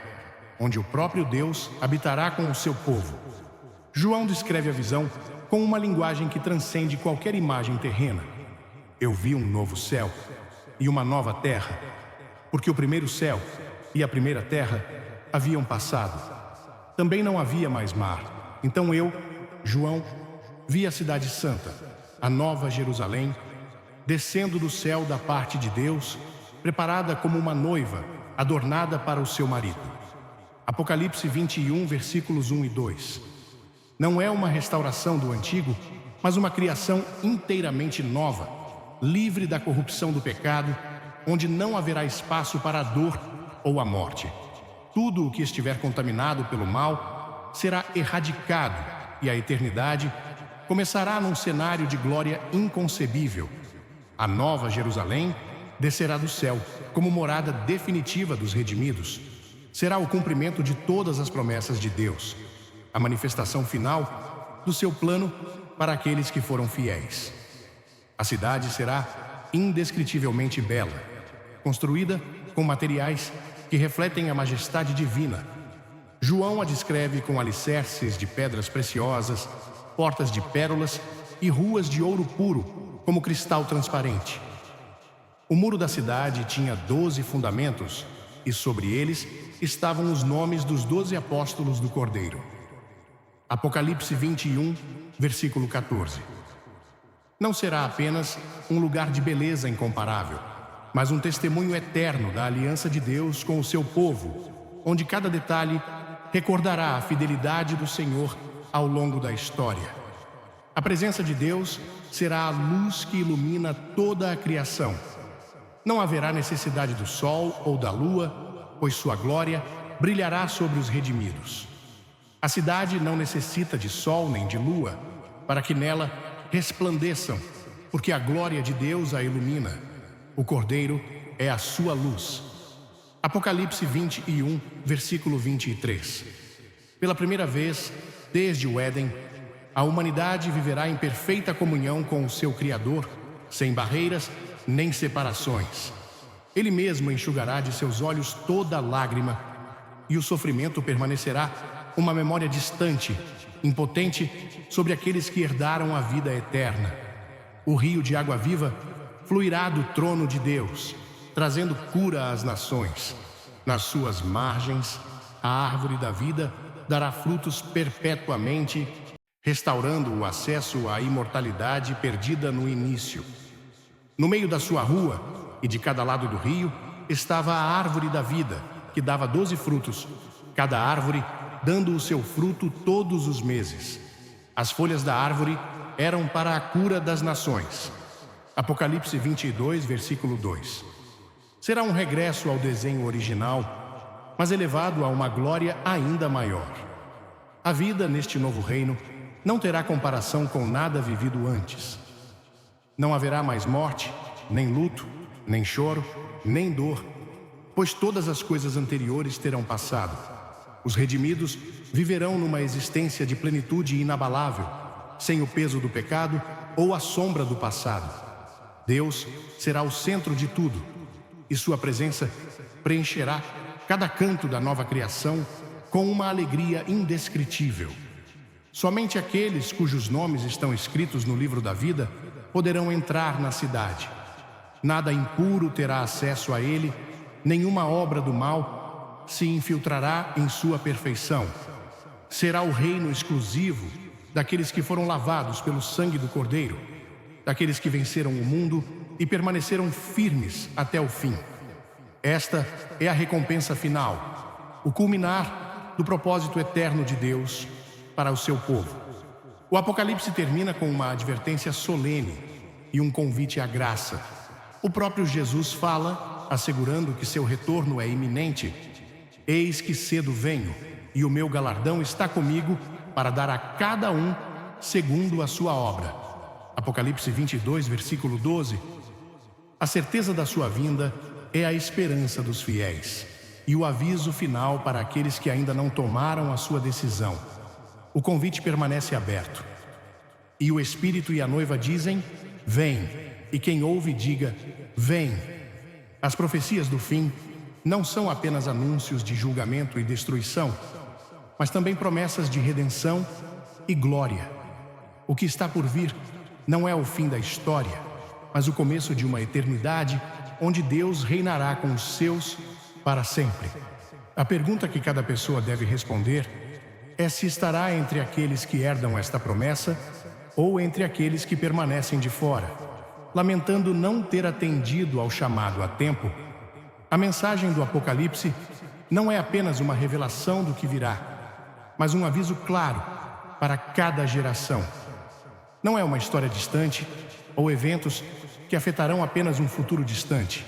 [SPEAKER 1] onde o próprio Deus habitará com o seu povo. João descreve a visão com uma linguagem que transcende qualquer imagem terrena. Eu vi um novo céu e uma nova terra, porque o primeiro céu e a primeira terra haviam passado. Também não havia mais mar. Então eu, João, vi a cidade santa, a nova Jerusalém, descendo do céu da parte de Deus, preparada como uma noiva, adornada para o seu marido. Apocalipse 21, versículos 1 e 2. Não é uma restauração do antigo, mas uma criação inteiramente nova, livre da corrupção do pecado, onde não haverá espaço para a dor ou a morte. Tudo o que estiver contaminado pelo mal será erradicado, e a eternidade começará num cenário de glória inconcebível. A nova Jerusalém descerá do céu como morada definitiva dos redimidos. Será o cumprimento de todas as promessas de Deus, a manifestação final do seu plano para aqueles que foram fiéis. A cidade será indescritivelmente bela, construída com materiais que refletem a majestade divina. João a descreve com alicerces de pedras preciosas, portas de pérolas e ruas de ouro puro, como cristal transparente. O muro da cidade tinha 12 fundamentos, e sobre eles estavam os nomes dos 12 apóstolos do Cordeiro. Apocalipse 21, versículo 14. Não será apenas um lugar de beleza incomparável, mas um testemunho eterno da aliança de Deus com o seu povo, onde cada detalhe recordará a fidelidade do Senhor ao longo da história. A presença de Deus será a luz que ilumina toda a criação. Não haverá necessidade do sol ou da lua, pois sua glória brilhará sobre os redimidos. A cidade não necessita de sol nem de lua, para que nela resplandeçam, porque a glória de Deus a ilumina. O Cordeiro é a sua luz. Apocalipse 21, versículo 23. Pela primeira vez, desde o Éden, a humanidade viverá em perfeita comunhão com o seu Criador, sem barreiras nem separações. Ele mesmo enxugará de seus olhos toda lágrima, e o sofrimento permanecerá uma memória distante, impotente, sobre aqueles que herdaram a vida eterna. O rio de água viva fluirá do trono de Deus, trazendo cura às nações. Nas suas margens, a árvore da vida dará frutos perpetuamente, restaurando o acesso à imortalidade perdida no início. No meio da sua rua e de cada lado do rio estava a árvore da vida, que dava 12 frutos, cada árvore dando o seu fruto todos os meses. As folhas da árvore eram para a cura das nações. Apocalipse 22, versículo 2. Será um regresso ao desenho original, mas elevado a uma glória ainda maior. A vida neste novo reino não terá comparação com nada vivido antes. Não haverá mais morte, nem luto, nem choro, nem dor, pois todas as coisas anteriores terão passado. Os redimidos viverão numa existência de plenitude inabalável, sem o peso do pecado ou a sombra do passado. Deus será o centro de tudo, e sua presença preencherá cada canto da nova criação com uma alegria indescritível. Somente aqueles cujos nomes estão escritos no livro da vida poderão entrar na cidade. Nada impuro terá acesso a ele, nenhuma obra do mal se infiltrará em sua perfeição. Será o reino exclusivo daqueles que foram lavados pelo sangue do Cordeiro, daqueles que venceram o mundo e permaneceram firmes até o fim. Esta é a recompensa final, o culminar do propósito eterno de Deus para o seu povo. O Apocalipse termina com uma advertência solene e um convite à graça. O próprio Jesus fala, assegurando que seu retorno é iminente. Eis que cedo venho, e o meu galardão está comigo para dar a cada um segundo a sua obra. Apocalipse 22, versículo 12. A certeza da sua vinda é a esperança dos fiéis e o aviso final para aqueles que ainda não tomaram a sua decisão. O convite permanece aberto. E o Espírito e a noiva dizem: vem. E quem ouve diga: vem. As profecias do fim não são apenas anúncios de julgamento e destruição, mas também promessas de redenção e glória. O que está por vir não é o fim da história, mas o começo de uma eternidade onde Deus reinará com os seus para sempre. A pergunta que cada pessoa deve responder é se estará entre aqueles que herdam esta promessa ou entre aqueles que permanecem de fora, lamentando não ter atendido ao chamado a tempo. A mensagem do Apocalipse não é apenas uma revelação do que virá, mas um aviso claro para cada geração. Não é uma história distante ou eventos que afetarão apenas um futuro distante.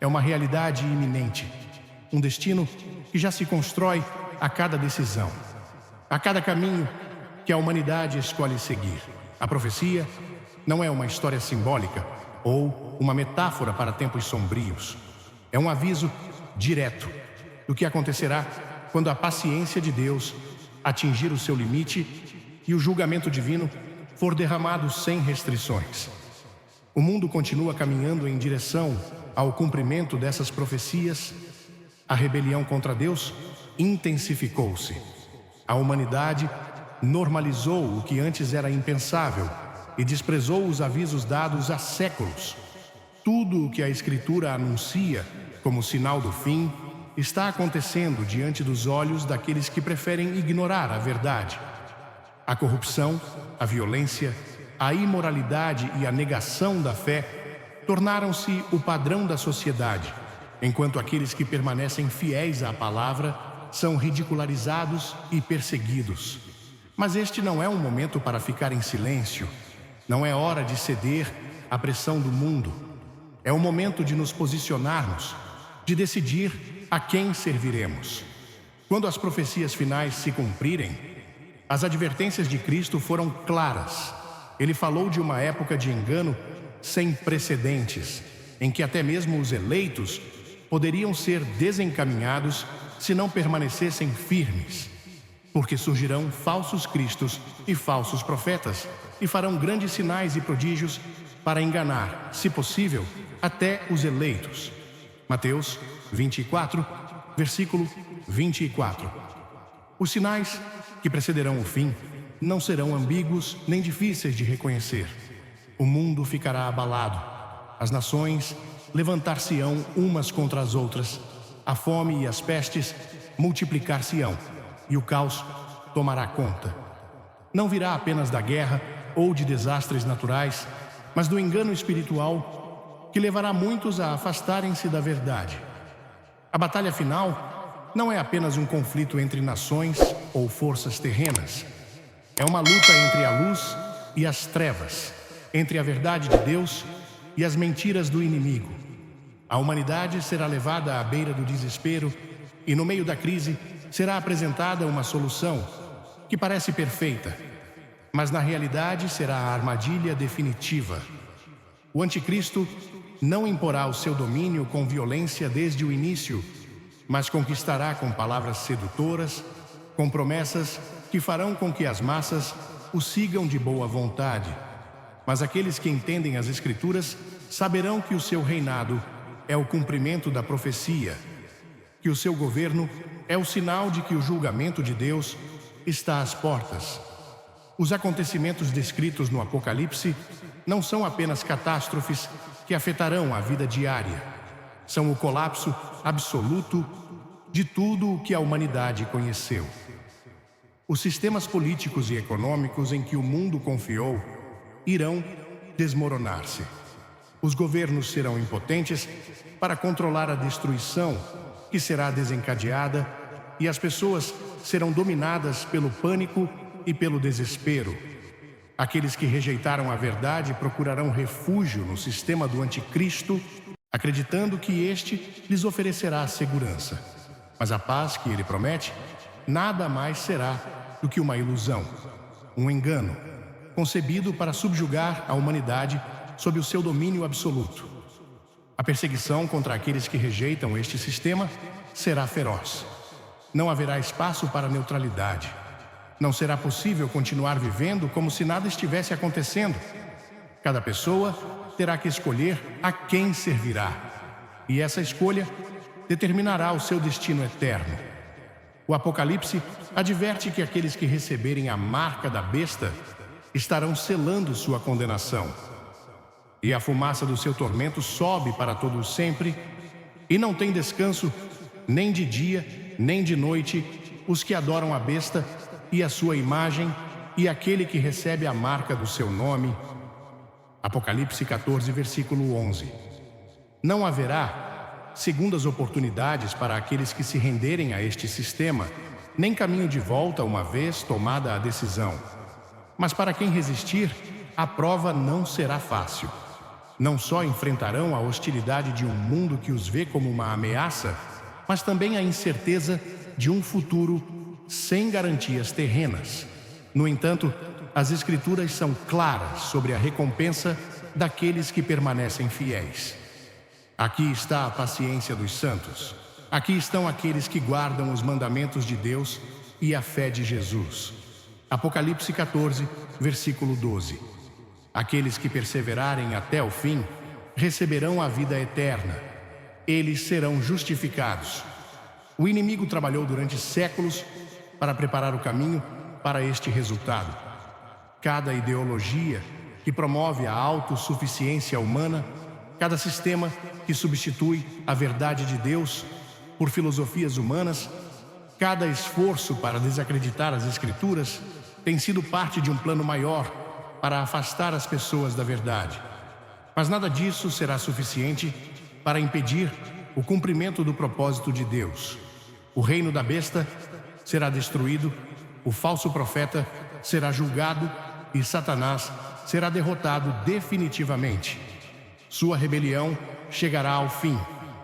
[SPEAKER 1] É uma realidade iminente, um destino que já se constrói a cada decisão, a cada caminho que a humanidade escolhe seguir. A profecia não é uma história simbólica ou uma metáfora para tempos sombrios. É um aviso direto do que acontecerá quando a paciência de Deus atingir o seu limite e o julgamento divino for derramado sem restrições. O mundo continua caminhando em direção ao cumprimento dessas profecias. A rebelião contra Deus intensificou-se. A humanidade normalizou o que antes era impensável e desprezou os avisos dados há séculos. Tudo o que a Escritura anuncia como sinal do fim está acontecendo diante dos olhos daqueles que preferem ignorar a verdade. A corrupção, a violência, a imoralidade e a negação da fé tornaram-se o padrão da sociedade, enquanto aqueles que permanecem fiéis à palavra são ridicularizados e perseguidos. Mas este não é um momento para ficar em silêncio. Não é hora de ceder à pressão do mundo. É o momento de nos posicionarmos, de decidir a quem serviremos. Quando as profecias finais se cumprirem, as advertências de Cristo foram claras. Ele falou de uma época de engano sem precedentes, em que até mesmo os eleitos poderiam ser desencaminhados se não permanecessem firmes. Porque surgirão falsos cristos e falsos profetas, e farão grandes sinais e prodígios para enganar, se possível, até os eleitos. Mateus 24, versículo 24. Os sinais que precederão o fim não serão ambíguos nem difíceis de reconhecer. O mundo ficará abalado, as nações levantar-se-ão umas contra as outras, a fome e as pestes multiplicar-se-ão, e o caos tomará conta. Não virá apenas da guerra ou de desastres naturais, mas do engano espiritual que levará muitos a afastarem-se da verdade. A batalha final não é apenas um conflito entre nações ou forças terrenas. É uma luta entre a luz e as trevas, entre a verdade de Deus e as mentiras do inimigo. A humanidade será levada à beira do desespero e, no meio da crise, será apresentada uma solução que parece perfeita, mas na realidade será a armadilha definitiva. O anticristo não imporá o seu domínio com violência desde o início, mas conquistará com palavras sedutoras, com promessas que farão com que as massas o sigam de boa vontade. Mas aqueles que entendem as Escrituras saberão que o seu reinado é o cumprimento da profecia, que o seu governo é o sinal de que o julgamento de Deus está às portas. Os acontecimentos descritos no Apocalipse não são apenas catástrofes que afetarão a vida diária. São o colapso absoluto de tudo o que a humanidade conheceu. Os sistemas políticos e econômicos em que o mundo confiou irão desmoronar-se. Os governos serão impotentes para controlar a destruição que será desencadeada e as pessoas serão dominadas pelo pânico e pelo desespero. Aqueles que rejeitaram a verdade procurarão refúgio no sistema do anticristo, acreditando que este lhes oferecerá segurança. Mas a paz que ele promete nada mais será do que uma ilusão, um engano, concebido para subjugar a humanidade sob o seu domínio absoluto. A perseguição contra aqueles que rejeitam este sistema será feroz. Não haverá espaço para neutralidade. Não será possível continuar vivendo como se nada estivesse acontecendo. Cada pessoa terá que escolher a quem servirá. E essa escolha determinará o seu destino eterno. O Apocalipse adverte que aqueles que receberem a marca da besta estarão selando sua condenação. E a fumaça do seu tormento sobe para todo sempre, e não tem descanso, nem de dia, nem de noite, os que adoram a besta e a sua imagem, e aquele que recebe a marca do seu nome. Apocalipse 14, versículo 11. Não haverá segundas oportunidades para aqueles que se renderem a este sistema, nem caminho de volta uma vez tomada a decisão. Mas para quem resistir, a prova não será fácil. Não só enfrentarão a hostilidade de um mundo que os vê como uma ameaça, mas também a incerteza de um futuro sem garantias terrenas. No entanto, as Escrituras são claras sobre a recompensa daqueles que permanecem fiéis. Aqui está a paciência dos santos. Aqui estão aqueles que guardam os mandamentos de Deus e a fé de Jesus. Apocalipse 14, versículo 12. Aqueles que perseverarem até o fim receberão a vida eterna. Eles serão justificados. O inimigo trabalhou durante séculos para preparar o caminho para este resultado. Cada ideologia que promove a autossuficiência humana, cada sistema que substitui a verdade de Deus por filosofias humanas, cada esforço para desacreditar as Escrituras tem sido parte de um plano maior para afastar as pessoas da verdade. Mas nada disso será suficiente para impedir o cumprimento do propósito de Deus. O reino da besta será destruído, o falso profeta será julgado e Satanás será derrotado definitivamente. Sua rebelião chegará ao fim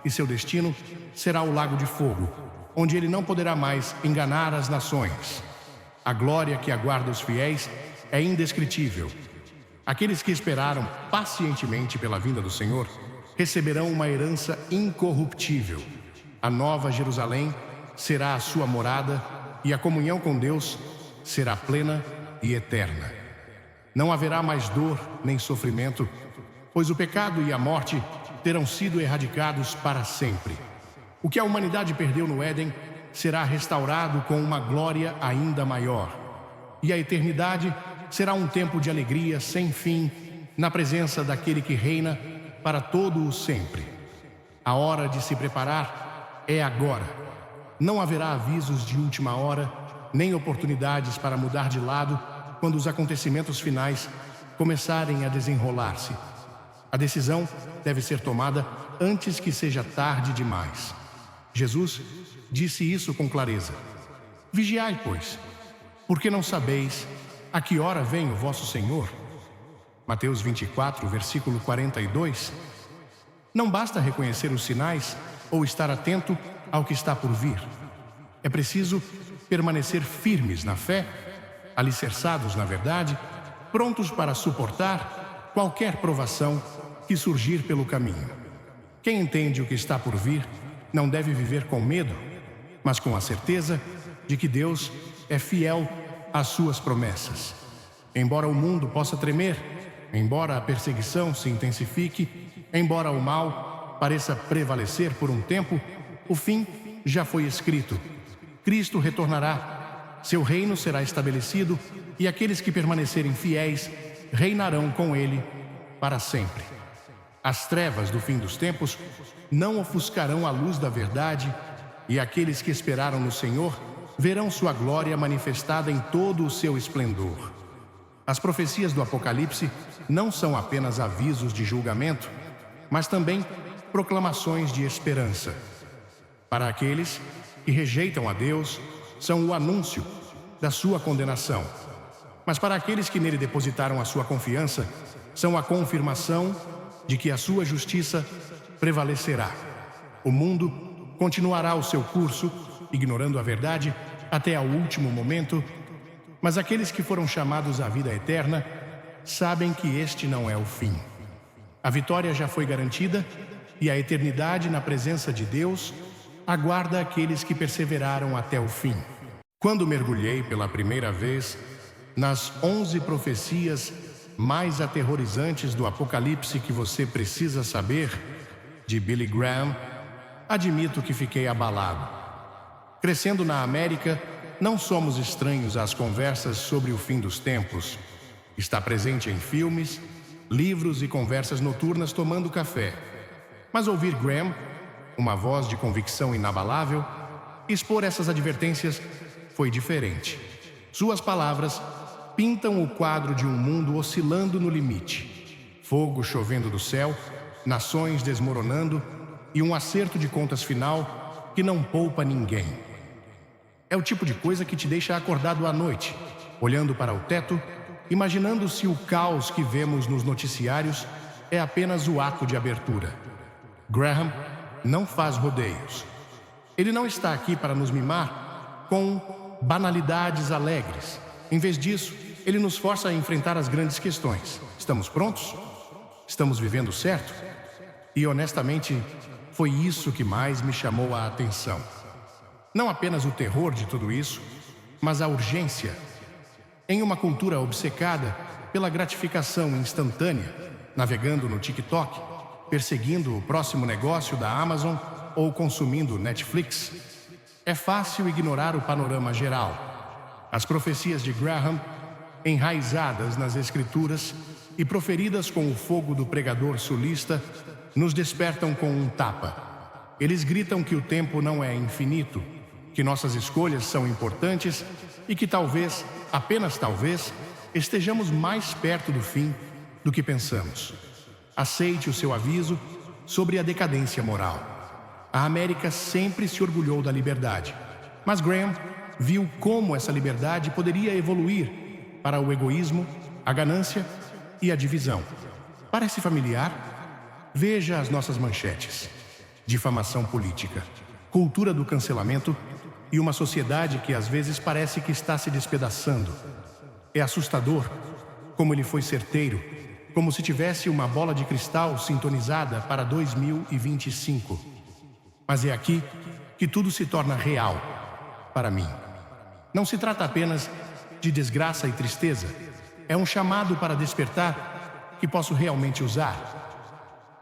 [SPEAKER 1] e seu destino será o lago de fogo, onde ele não poderá mais enganar as nações. A glória que aguarda os fiéis é indescritível. Aqueles que esperaram pacientemente pela vinda do Senhor receberão uma herança incorruptível. A nova Jerusalém será a sua morada e a comunhão com Deus será plena e eterna. Não haverá mais dor nem sofrimento, pois o pecado e a morte terão sido erradicados para sempre. O que a humanidade perdeu no Éden será restaurado com uma glória ainda maior. E a eternidade será um tempo de alegria sem fim, na presença daquele que reina para todo o sempre. A hora de se preparar é agora. Não haverá avisos de última hora, nem oportunidades para mudar de lado quando os acontecimentos finais começarem a desenrolar-se. A decisão deve ser tomada antes que seja tarde demais. Jesus disse isso com clareza. Vigiai, pois, porque não sabeis a que hora vem o vosso Senhor. Mateus 24, versículo 42. Não basta reconhecer os sinais ou estar atento ao que está por vir. É preciso permanecer firmes na fé, alicerçados na verdade, prontos para suportar qualquer provação que surgir pelo caminho. Quem entende o que está por vir não deve viver com medo, mas com a certeza de que Deus é fiel às suas promessas. Embora o mundo possa tremer, embora a perseguição se intensifique, embora o mal pareça prevalecer por um tempo, o fim já foi escrito. Cristo retornará, seu reino será estabelecido e aqueles que permanecerem fiéis reinarão com ele para sempre. As trevas do fim dos tempos não ofuscarão a luz da verdade e aqueles que esperaram no Senhor verão sua glória manifestada em todo o seu esplendor. As profecias do Apocalipse não são apenas avisos de julgamento, mas também proclamações de esperança. Para aqueles que rejeitam a Deus, são o anúncio da sua condenação. Mas para aqueles que nele depositaram a sua confiança, são a confirmação de que a sua justiça prevalecerá. O mundo continuará o seu curso, ignorando a verdade, até ao último momento, mas aqueles que foram chamados à vida eterna sabem que este não é o fim. A vitória já foi garantida e a eternidade na presença de Deus aguarda aqueles que perseveraram até o fim. Quando mergulhei pela primeira vez nas 11 profecias mais aterrorizantes do Apocalipse que você precisa saber, de Billy Graham, admito que fiquei abalado. Crescendo na América, não somos estranhos às conversas sobre o fim dos tempos. Está presente em filmes, livros e conversas noturnas tomando café. Mas ouvir Graham, uma voz de convicção inabalável, expor essas advertências foi diferente. Suas palavras pintam o quadro de um mundo oscilando no limite. Fogo chovendo do céu, nações desmoronando e um acerto de contas final que não poupa ninguém. É o tipo de coisa que te deixa acordado à noite, olhando para o teto, imaginando se o caos que vemos nos noticiários é apenas o ato de abertura. Graham não faz rodeios. Ele não está aqui para nos mimar com banalidades alegres. Em vez disso, ele nos força a enfrentar as grandes questões. Estamos prontos? Estamos vivendo certo? E honestamente, foi isso que mais me chamou a atenção. Não apenas o terror de tudo isso, mas a urgência. Em uma cultura obcecada pela gratificação instantânea, navegando no TikTok, perseguindo o próximo negócio da Amazon ou consumindo Netflix, é fácil ignorar o panorama geral. As profecias de Graham, enraizadas nas Escrituras e proferidas com o fogo do pregador sulista, nos despertam com um tapa. Eles gritam que o tempo não é infinito, que nossas escolhas são importantes e que talvez, apenas talvez, estejamos mais perto do fim do que pensamos. Aceite o seu aviso sobre a decadência moral. A América sempre se orgulhou da liberdade, mas Graham viu como essa liberdade poderia evoluir para o egoísmo, a ganância e a divisão. Parece familiar? Veja as nossas manchetes: difamação política, cultura do cancelamento e uma sociedade que às vezes parece que está se despedaçando. É assustador como ele foi certeiro, como se tivesse uma bola de cristal sintonizada para 2025. Mas é aqui que tudo se torna real para mim. Não se trata apenas de desgraça e tristeza. É um chamado para despertar que posso realmente usar.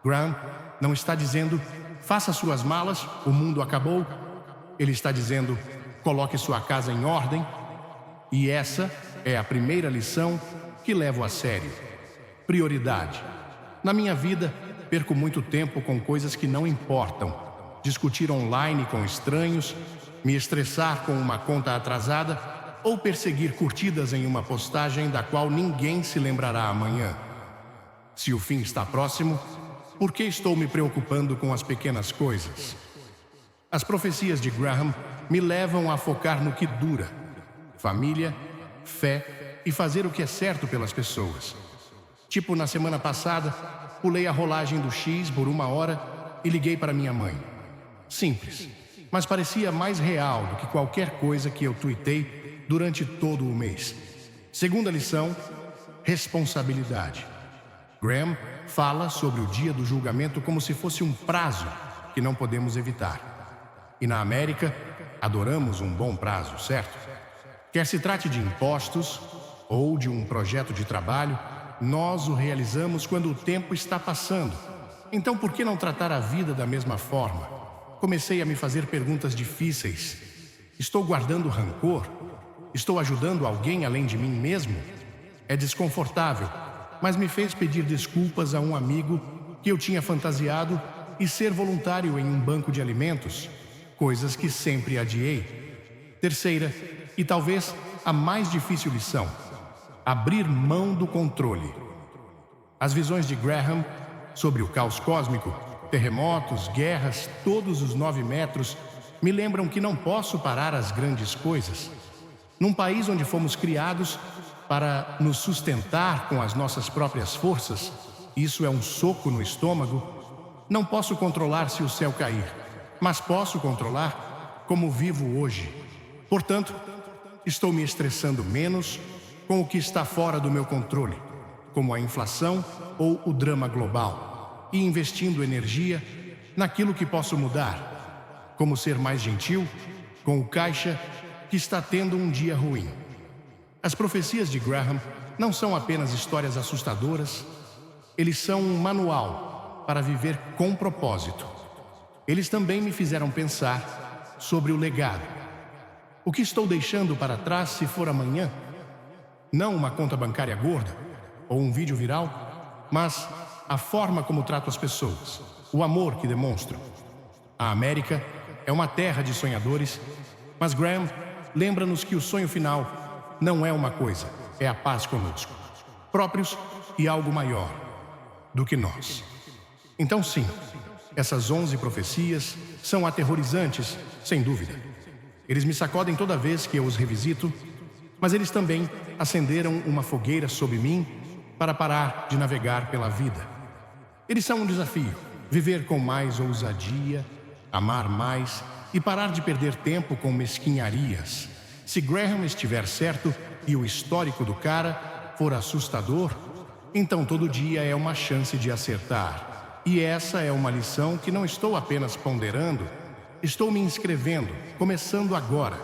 [SPEAKER 1] Graham não está dizendo, faça suas malas, o mundo acabou. Ele está dizendo, coloque sua casa em ordem. E essa é a primeira lição que levo a sério. Prioridade. Na minha vida, perco muito tempo com coisas que não importam. Discutir online com estranhos, me estressar com uma conta atrasada ou perseguir curtidas em uma postagem da qual ninguém se lembrará amanhã. Se o fim está próximo, por que estou me preocupando com as pequenas coisas? As profecias de Graham me levam a focar no que dura: família, fé e fazer o que é certo pelas pessoas. Tipo, na semana passada, pulei a rolagem do X por 1 hora e liguei para minha mãe. Simples, mas parecia mais real do que qualquer coisa que eu tuitei durante todo o mês. Segunda lição: responsabilidade. Graham fala sobre o dia do julgamento como se fosse um prazo que não podemos evitar. E na América, adoramos um bom prazo, certo? Quer se trate de impostos ou de um projeto de trabalho, nós o realizamos quando o tempo está passando. Então, por que não tratar a vida da mesma forma? Comecei a me fazer perguntas difíceis. Estou guardando rancor? Estou ajudando alguém além de mim mesmo? É desconfortável, mas me fez pedir desculpas a um amigo que eu tinha fantasiado e ser voluntário em um banco de alimentos, coisas que sempre adiei. Terceira, e talvez a mais difícil lição: abrir mão do controle. As visões de Graham sobre o caos cósmico, terremotos, guerras, todos os 9 metros, me lembram que não posso parar as grandes coisas. Num país onde fomos criados para nos sustentar com as nossas próprias forças, isso é um soco no estômago. Não posso controlar se o céu cair, mas posso controlar como vivo hoje. Portanto, estou me estressando menos com o que está fora do meu controle, como a inflação ou o drama global, e investindo energia naquilo que posso mudar, como ser mais gentil com o caixa que está tendo um dia ruim. As profecias de Graham não são apenas histórias assustadoras, eles são um manual para viver com propósito. Eles também me fizeram pensar sobre o legado. O que estou deixando para trás se for amanhã? Não uma conta bancária gorda ou um vídeo viral, mas a forma como trato as pessoas, o amor que demonstro. A América é uma terra de sonhadores, mas Graham lembra-nos que o sonho final não é uma coisa, é a paz conosco, próprios e algo maior do que nós. Então sim, essas 11 profecias são aterrorizantes, sem dúvida. Eles me sacodem toda vez que eu os revisito, mas eles também acenderam uma fogueira sob mim para parar de navegar pela vida. Eles são um desafio: viver com mais ousadia, amar mais e parar de perder tempo com mesquinharias. Se Graham estiver certo e o histórico do cara for assustador, então todo dia é uma chance de acertar. E essa é uma lição que não estou apenas ponderando, estou me inscrevendo, começando agora.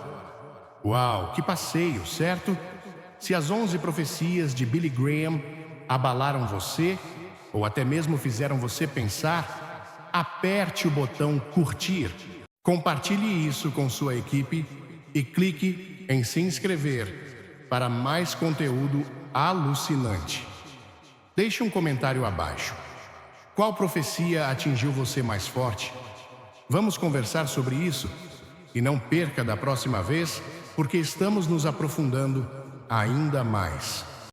[SPEAKER 1] Uau, que passeio, certo? Se as 11 profecias de Billy Graham abalaram você, ou até mesmo fizeram você pensar, aperte o botão curtir, compartilhe isso com sua equipe e clique em se inscrever para mais conteúdo alucinante. Deixe um comentário abaixo. Qual profecia atingiu você mais forte? Vamos conversar sobre isso? E não perca da próxima vez, porque estamos nos aprofundando ainda mais.